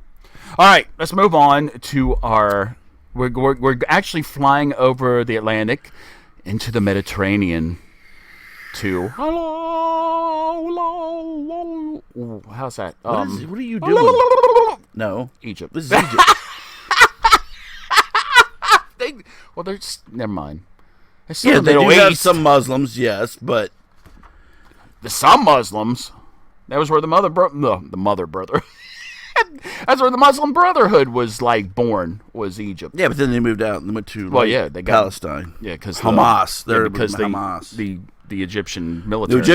all right, let's move on to our. We're actually flying over the Atlantic into the Mediterranean. To hello. How's that? What are you doing? No, Egypt. This is Egypt. Never mind. Yeah, they do have some Muslims, yes, but some Muslims. That was where the mother brother. That's where the Muslim Brotherhood was born. Was Egypt? Yeah, but then they moved out and they went to they got Palestine. Yeah, because Hamas. Because Hamas. The Egyptian military. The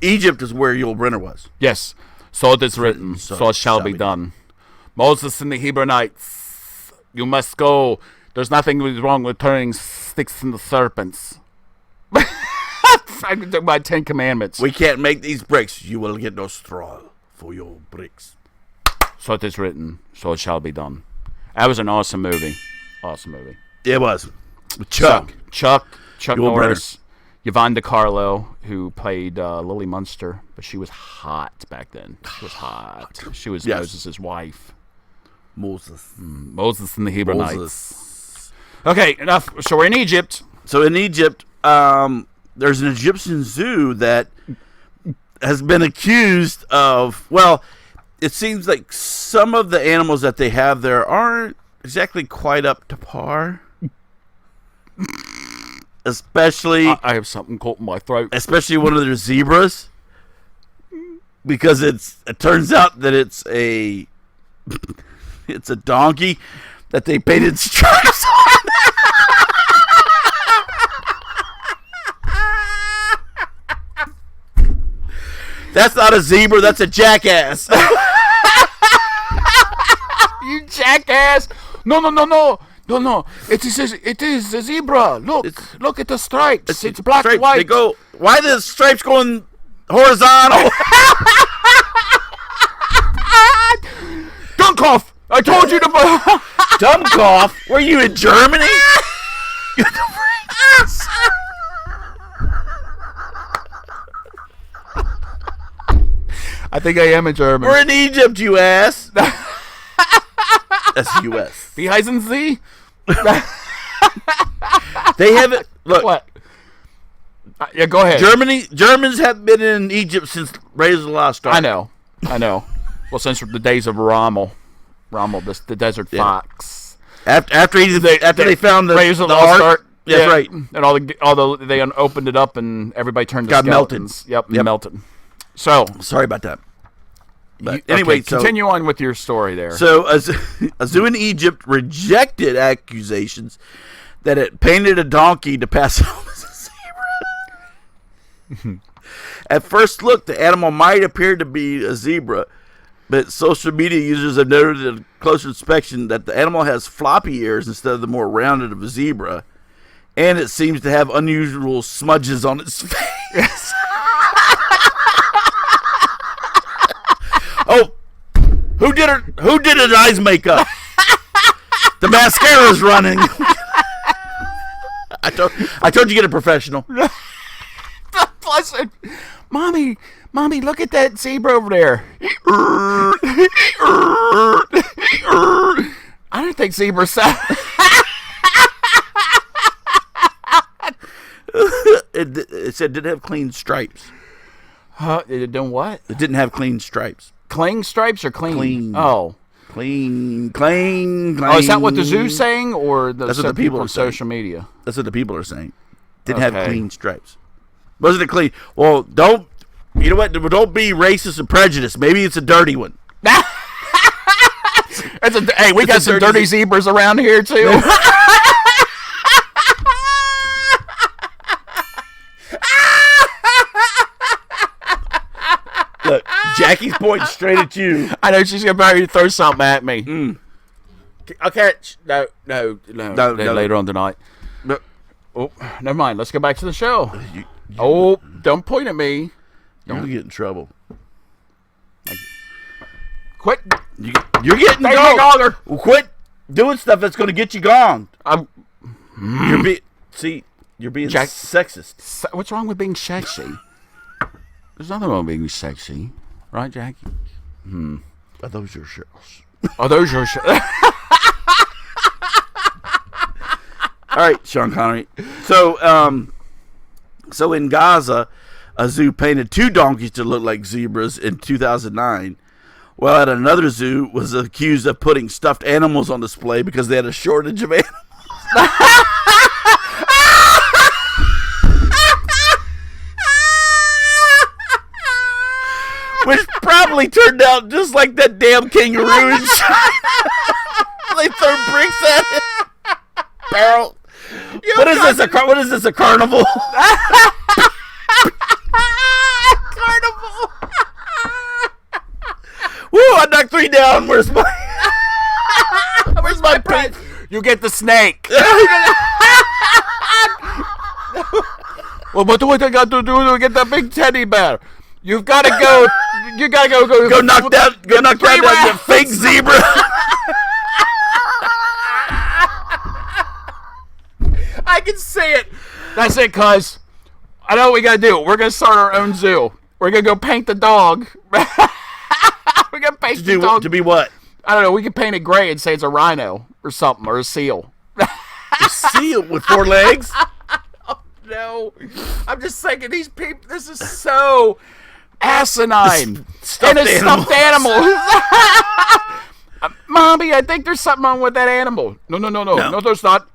Egypt is where Yul Brynner was. Yes, so it is written. So it shall be done. Moses and the Hebronites. You must go. There's nothing wrong with turning sticks into serpents. I can talk about 10 Commandments. We can't make these bricks. You will get no straw for your bricks. So it is written. So it shall be done. That was an awesome movie. Awesome movie. It was. Chuck Norris. Yvonne DiCarlo, who played Lily Munster, but she was hot back then. She was hot. She was Moses' wife. Moses and the Hebronites. Okay, enough. So we're in Egypt. So in Egypt, there's an Egyptian zoo that has been accused of, well, it seems like some of the animals that they have there aren't exactly quite up to par. Especially... I have something caught in my throat. Especially one of their zebras. Because it turns out that it's a donkey that they painted stripes on. That's not a zebra, that's a jackass. You jackass. No. It is a zebra. Look at the stripes. It's black and white. Why the stripes going horizontal? Dunkhoff! I told you to... Dunkhoff? Were you in Germany? I think I am in Germany. We're in Egypt, you ass. That's U.S. Wie heißen Sie? They haven't... Look. What? Yeah, go ahead. Germans have been in Egypt since Raiders of the Lost Ark. I know. Well, since the days of Rommel, the desert fox. After they found the Raiders of the Lost Ark. Yeah, that's right. And they opened it up and everybody turned to skeletons. Melted. Yep, melted. So sorry about that. But anyway, continue on with your story there. So a zoo in Egypt rejected accusations that it painted a donkey to pass it off as a zebra. At first look, the animal might appear to be a zebra, but social media users have noted in closer inspection that the animal has floppy ears instead of the more rounded of a zebra, and it seems to have unusual smudges on its face. Oh, who did her eyes makeup? The mascara's running. I told you get a professional. Plus, Mommy, look at that zebra over there. I don't think zebras sound. It said it didn't have clean stripes. It done what? It didn't have clean stripes. Clean stripes or clean? Clean. Oh. Clean. Oh, is that what the zoo's saying, or that's what the people on social media? That's what the people are saying. Didn't have clean stripes. Wasn't it clean? Well, don't. You know what? Don't be racist and prejudiced. Maybe it's a dirty one. It's Hey, we got some dirty zebras around here too. Look, Jackie's pointing straight at you. I know she's gonna throw something at me. Okay, no. Later on tonight. No. Oh, never mind. Let's go back to the show. Don't point at me. Don't get in trouble. Quit. You're getting gonged. Well, quit doing stuff that's going to get you gonged. You're being sexist. What's wrong with being sexy? There's nothing wrong with being sexy, right, Jackie? Are those your shells? Are those your shells? All right, Sean Connery. So in Gaza, a zoo painted 2 donkeys to look like zebras in 2009. While at another zoo was accused of putting stuffed animals on display because they had a shortage of animals. Which probably turned out just like that damn kangaroo in China. They throw bricks at it. Barrel. What is this? What is this? A carnival? Carnival. Woo! I knocked 3 down. Where's my prize? You get the snake. Well, what do I got to do to get that big teddy bear? You've got to go. You got to go knock down that fake zebra. I can see it. That's it, cuz. I know what we gotta do. We're gonna start our own zoo. We're gonna go paint the dog. We're gonna paint the dog. To be what? I don't know. We can paint it gray and say it's a rhino or something, or a seal. A seal with 4 legs? Oh, no. I'm just thinking, these people, this is so asinine. Stuffed animals. Mommy, I think there's something wrong with that animal. No. No, there's not.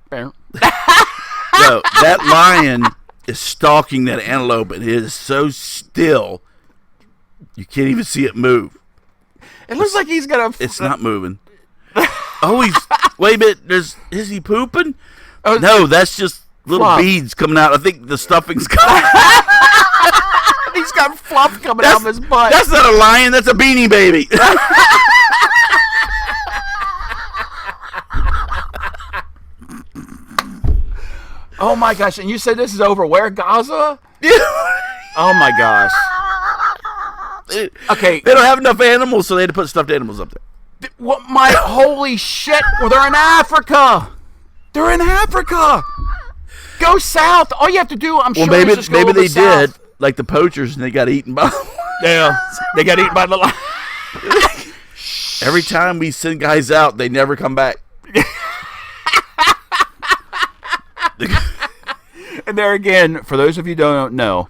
No, that lion is stalking that antelope, and it is so still, you can't even see it move. It looks like he's gonna. It's not moving. Wait a minute. Is he pooping? No, that's just little beads coming out. I think the stuffing's coming. He's got fluff coming out of his butt. That's not a lion. That's a Beanie Baby. Oh my gosh! And you said this is over where? Gaza? Oh my gosh! Okay, they don't have enough animals, so they had to put stuffed animals up there. What? My holy shit! Well, they're in Africa. They're in Africa. Go south. All you have to do, maybe they did, like the poachers, and they got eaten by. Yeah, they got eaten by the lion. Every time we send guys out, they never come back. And there again, for those of you who don't know,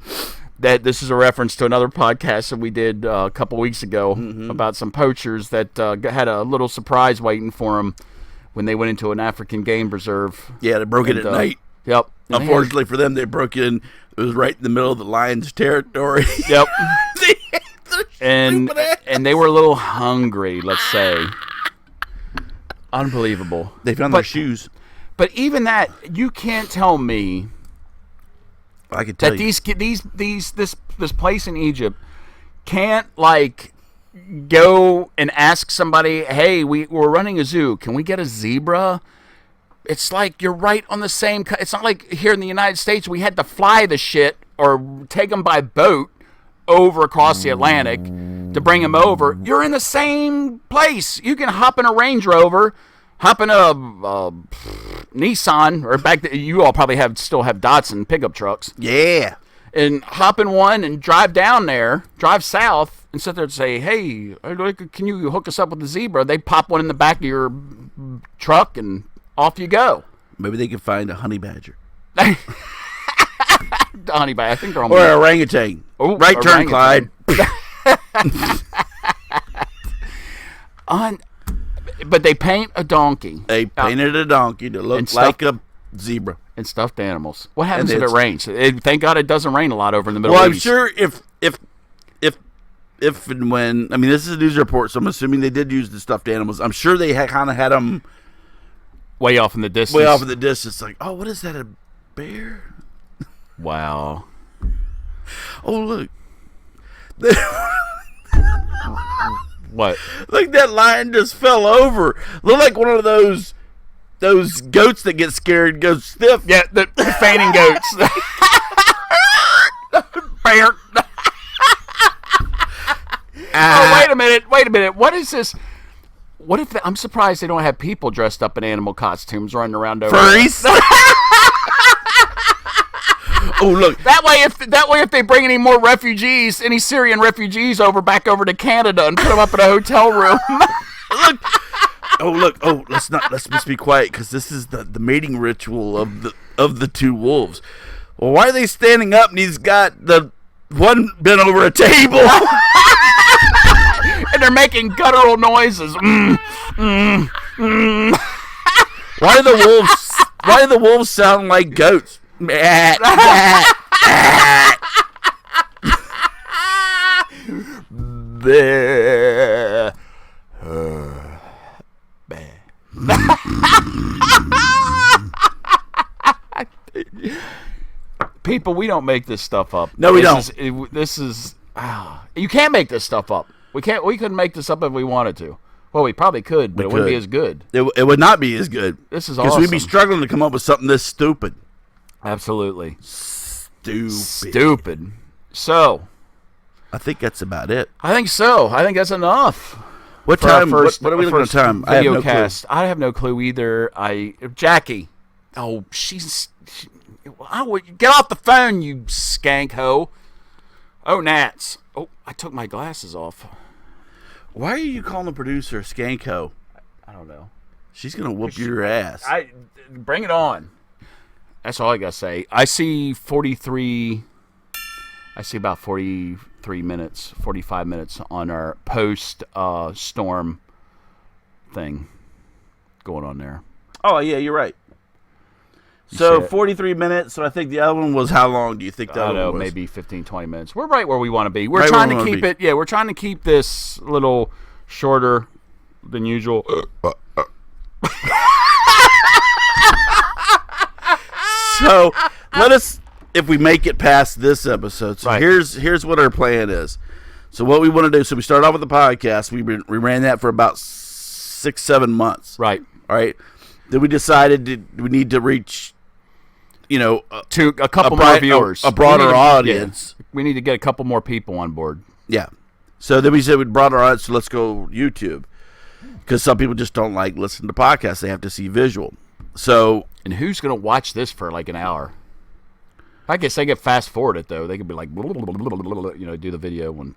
that this is a reference to another podcast that we did a couple weeks ago about some poachers that had a little surprise waiting for them when they went into an African game preserve. Yeah, they broke in at night. Yep. Unfortunately for them, they broke in. It was right in the middle of the lion's territory. Yep. and they were a little hungry, let's say. Unbelievable. They found their shoes. But even that, you can't tell me. I could tell that you. this place in Egypt can't like go and ask somebody, hey, we're running a zoo. Can we get a zebra? It's like you're right on the same. It's not like here in the United States we had to fly the shit or take them by boat over across the Atlantic to bring them over. You're in the same place. You can hop in a Range Rover. Hop in a Nissan, or you all probably still have Datsun pickup trucks. Yeah. And hop in one and drive down there, drive south, and sit there and say, hey, can you hook us up with the zebra? They pop one in the back of your truck, and off you go. Maybe they can find a honey badger. The honey badger. I think they're on. Or an orangutan. Oh, right turn, Clyde. But they paint a donkey. They painted a donkey to look like a zebra. And stuffed animals. What happens if it rains? Thank God it doesn't rain a lot over in the Middle East. Well, I'm sure if if and when, I mean, this is a news report, so I'm assuming they did use the stuffed animals. I'm sure they kind of had them way off in the distance. Way off in the distance. Like, oh, what is that, a bear? Wow. Oh, look. What? Like that lion just fell over. Look like one of those goats that get scared and go stiff. Yeah, the fainting goats. Bear. Oh, wait a minute. What is this? What if I'm surprised they don't have people dressed up in animal costumes running around over furries? Oh, look. That way, if they bring any more refugees, any Syrian refugees back over to Canada and put them up in a hotel room. Look. Oh, let's just be quiet, because this is the mating ritual of the two wolves. Well, why are they standing up and he's got the one bent over a table? And they're making guttural noises. Why do the wolves sound like goats? People, we don't make this stuff up. No, we don't. You can't make this stuff up. We couldn't make this up if we wanted to. Well, we probably could, but it wouldn't be as good. It would not be as good. This is awesome. Because we'd be struggling to come up with something this stupid. Absolutely. Stupid. So, I think that's about it. I think so. I think that's enough. What time? What are we looking at time? I have no cast. I have no clue either. Jackie. Oh, get off the phone, you skank hoe. Oh, Nats. Oh, I took my glasses off. Why are you calling the producer a skank hoe? I don't know. She's gonna whoop your ass. Bring it on. That's all I gotta say. I see about 43 minutes, 45 minutes on our post storm thing going on there. Oh yeah, you're right. So 43 minutes. So I think the other one was, how long do you think the other one was? Maybe 15, 20 minutes. We're right where we want to be. We're trying to keep it. Yeah, we're trying to keep this a little shorter than usual. So let us, if we make it past this episode. So here's what our plan is. So what we want to do. So we start off with the podcast. We ran that for about 6-7 months. Right. All right. Then we decided we need to reach, to a couple more viewers, a broader audience. Yeah, we need to get a couple more people on board. Yeah. So then we said we'd broaden our audience. So let's go YouTube, because some people just don't like listening to podcasts. They have to see visual. So, and who's going to watch this for like an hour? I guess they could fast forward it though. They could be like, do the video and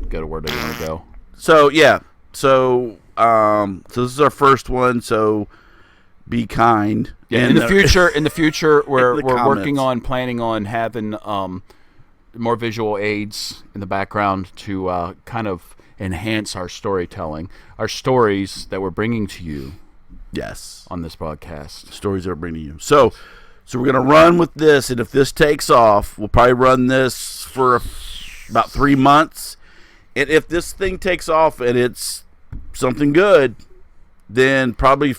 go to where they want to go. So yeah. So this is our first one. So be kind. Yeah. In the future, we're planning on having more visual aids in the background to kind of enhance our storytelling, our stories that we're bringing to you. Yes. On this broadcast, stories that we're bringing you. So we're gonna run with this, and if this takes off, we'll probably run this for about 3 months. And if this thing takes off and it's something good, then probably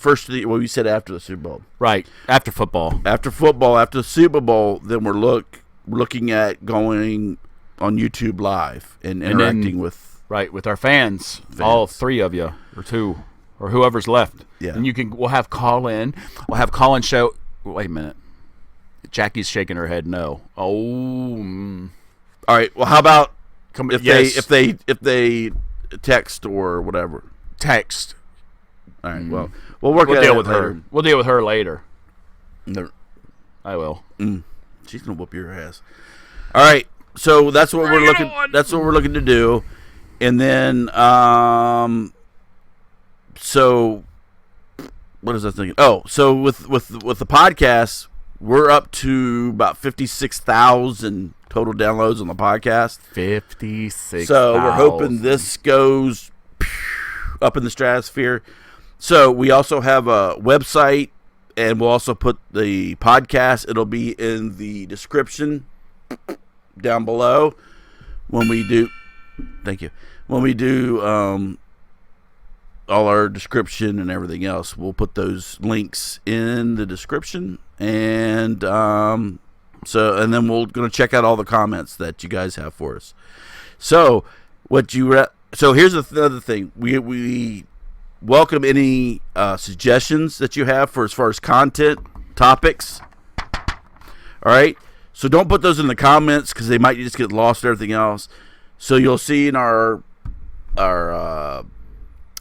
we said after the Super Bowl. Right. After football. After the Super Bowl, then we're looking at going on YouTube Live and interacting with our fans. All 3 of you, or 2, or whoever's left. Yeah. And we'll have call in. We'll have call in show. Wait a minute. Jackie's shaking her head no. Oh. All right. Well, how about if they text or whatever? Text. All right. Well, we'll deal with her. We'll deal with her later. No. I will. She's gonna whoop your ass. All right. So that's what we're looking. That's what we're looking to do, and then So what was I thinking? Oh, so with the podcast, we're up to about 56,000 total downloads on the podcast. 56,000. So we're hoping this goes up in the stratosphere. So we also have a website, and we'll also put the podcast. It'll be in the description down below when we do. Thank you. When we do all our description and everything else, we'll put those links in the description, and then we're going to check out all the comments that you guys have for us. So so here's the other thing. We welcome any suggestions that you have for as far as content topics. All right. So don't put those in the comments because they might just get lost and everything else. So you'll see in our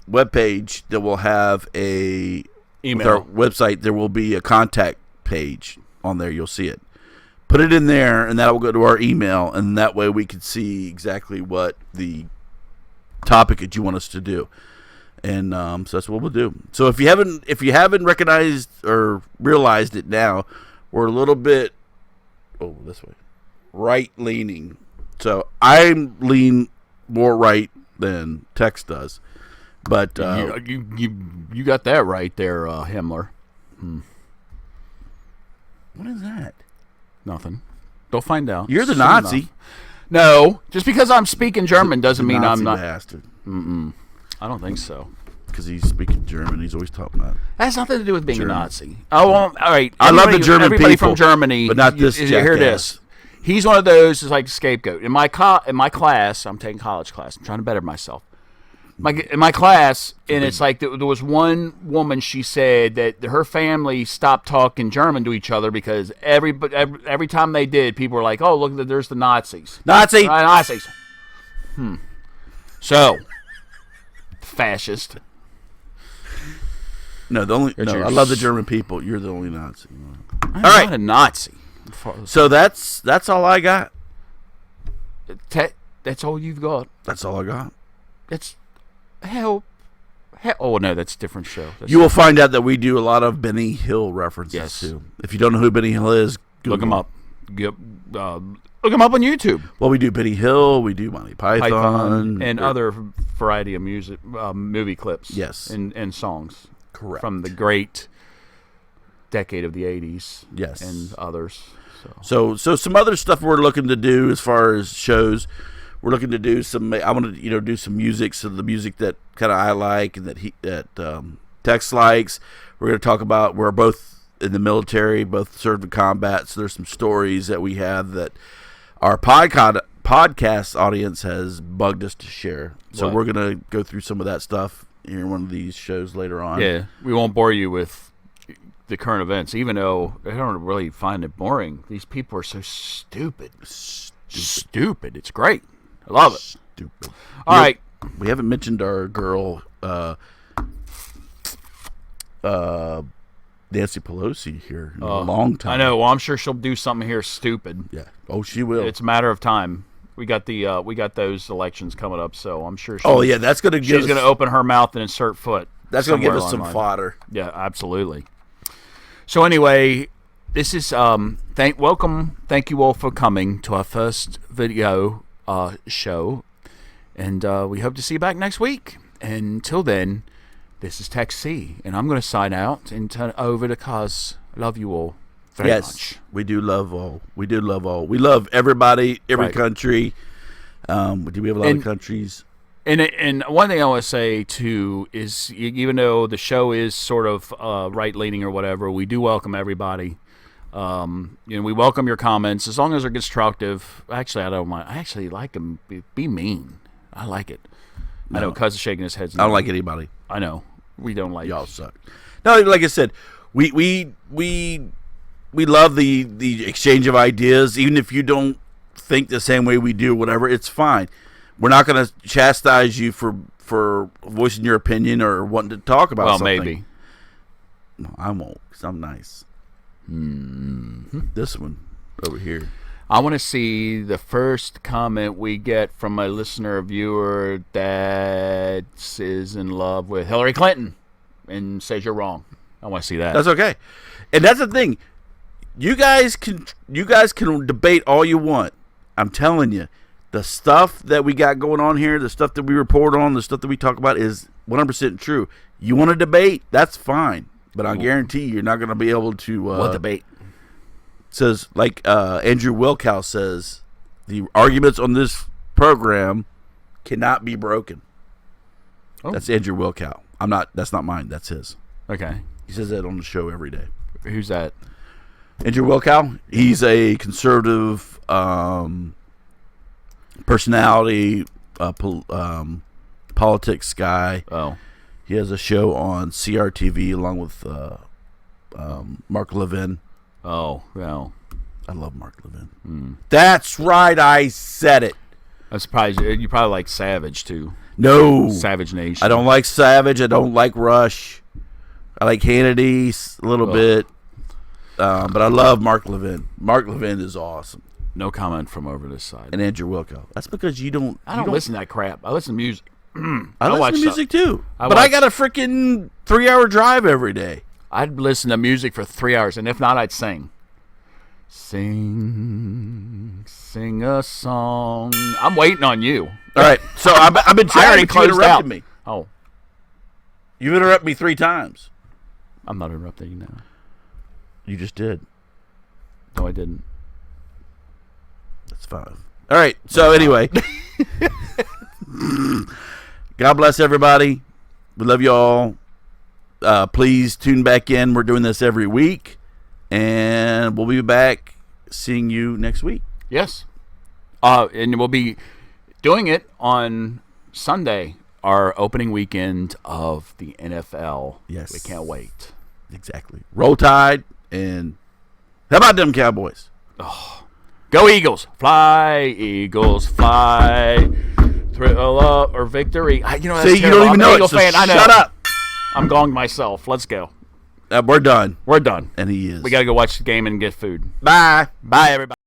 webpage that we'll have email. With our website, there will be a contact page on there. You'll see it. Put it in there, and that will go to our email, and that way we can see exactly what the topic that you want us to do. And so that's what we'll do. So if you haven't recognized or realized it now, we're a little bit this way, right leaning. So I lean more right than Tex does, but you got that right there, Himmler. What is that? Nothing. Don't find out. You're the Nazi. Enough. No, just because I'm speaking German doesn't mean I'm not. Bastard. I don't think so. Because he's speaking German, he's always talking about it. That has nothing to do with being a Nazi. Oh, well, all right. I love the German everybody people, from Germany, but not this jackass. Hear this. He's one of those who's like a scapegoat. In my class, I'm taking college class. I'm trying to better myself. In my class, and it's like there was one woman. She said that her family stopped talking German to each other because every time they did, people were like, "Oh, look, there's the Nazis." Nazis. So, fascist. No, I love the German people. You're the only Nazi. I'm not a Nazi. So that's all I got. That's all you've got. That's all I got. That's help. Oh no, that's a different show. You will find out that we do a lot of Benny Hill references too. If you don't know who Benny Hill is, look him up. Look him up on YouTube. Well, we do Benny Hill, we do Monty Python, and other variety of music, movie clips. Yes, and songs. Correct. From the great decade of the 80s. Yes, and others. So some other stuff we're looking to do as far as shows. We're looking to do some. I want to do some music. So the music that kind of I like and that Tex likes. We're going to talk about. We're both in the military, both served in combat. So there's some stories that we have that our podcast audience has bugged us to share. So we're going to go through some of that stuff in one of these shows later on. Yeah, we won't bore you with the current events, even though I don't really find it boring. These people are so stupid. Stupid. It's great. I love it. Stupid. All right. We haven't mentioned our girl, Nancy Pelosi here in a long time. I know. Well, I'm sure she'll do something here stupid. Yeah. Oh, she will. It's a matter of time. We got those elections coming up, so I'm sure. That's going to. She's going to open her mouth and insert foot. That's going to give us some fodder. Yeah, absolutely. So anyway, this is welcome. Thank you all for coming to our first video show, and we hope to see you back next week. Until then, this is Tex C, and I'm going to sign out and turn it over to Cuz. Love you all very much. We do love all. We do love all. We love everybody, every country. We have a lot of countries. And one thing I want to say too is, even though the show is sort of right leaning or whatever, we do welcome everybody. We welcome your comments as long as they're constructive. Actually, I don't mind. I actually like them. Be mean. I like it. No. I know Cuz is shaking his head. I don't like anybody. I know. We don't like. Y'all suck. No, like I said, we love the exchange of ideas, even if you don't think the same way we do. Whatever, it's fine. We're not going to chastise you for voicing your opinion or wanting to talk about something. Well, maybe. No, I won't, because I'm nice. Mm-hmm. This one over here. I want to see the first comment we get from a listener or viewer that is in love with Hillary Clinton and says you're wrong. I want to see that. That's okay. And that's the thing. You guys can debate all you want. I'm telling you. The stuff that we got going on here, the stuff that we report on, the stuff that we talk about is 100% true. You want to debate? That's fine. But I guarantee you're not going to be able to... what debate? Says, like Andrew Wilkow says, the arguments on this program cannot be broken. Oh. That's Andrew Wilkow. That's not mine. That's his. Okay. He says that on the show every day. Who's that? Andrew Wilkow. He's a conservative personality, politics guy. Oh. He has a show on CRTV along with Mark Levin. Oh, well. I love Mark Levin. That's right. I said it. I'm surprised. You probably like Savage, too. No. Savage Nation. I don't like Savage. I don't like Rush. I like Hannity a little bit. But I love Mark Levin. Mark Levin is awesome. No comment from over this side. And Andrew Wilkow. That's because you don't... I don't listen to that crap. I listen to music. I listen to music, too. I got a freaking 3-hour drive every day. I'd listen to music for 3 hours, and if not, I'd sing. Sing a song. I'm waiting on you. All right, so I've been trying to interrupt me. Oh. You interrupted me 3 times. I'm not interrupting you now. You just did. No, I didn't. That's fine. All right, so anyway. God bless everybody. We love you all. Please tune back in. We're doing this every week. And we'll be back seeing you next week. Yes. And we'll be doing it on Sunday, our opening weekend of the NFL. Yes. We can't wait. Exactly. Roll Tide, and how about them Cowboys? Oh. Go Eagles. Fly, Eagles, fly. Thrill up or victory. That's See, you terrible. don't even know Eagle it, so fan. I know. shut up. I'm going myself. Let's go. We're done. We're done. And he is. We got to go watch the game and get food. Bye. Bye, everybody.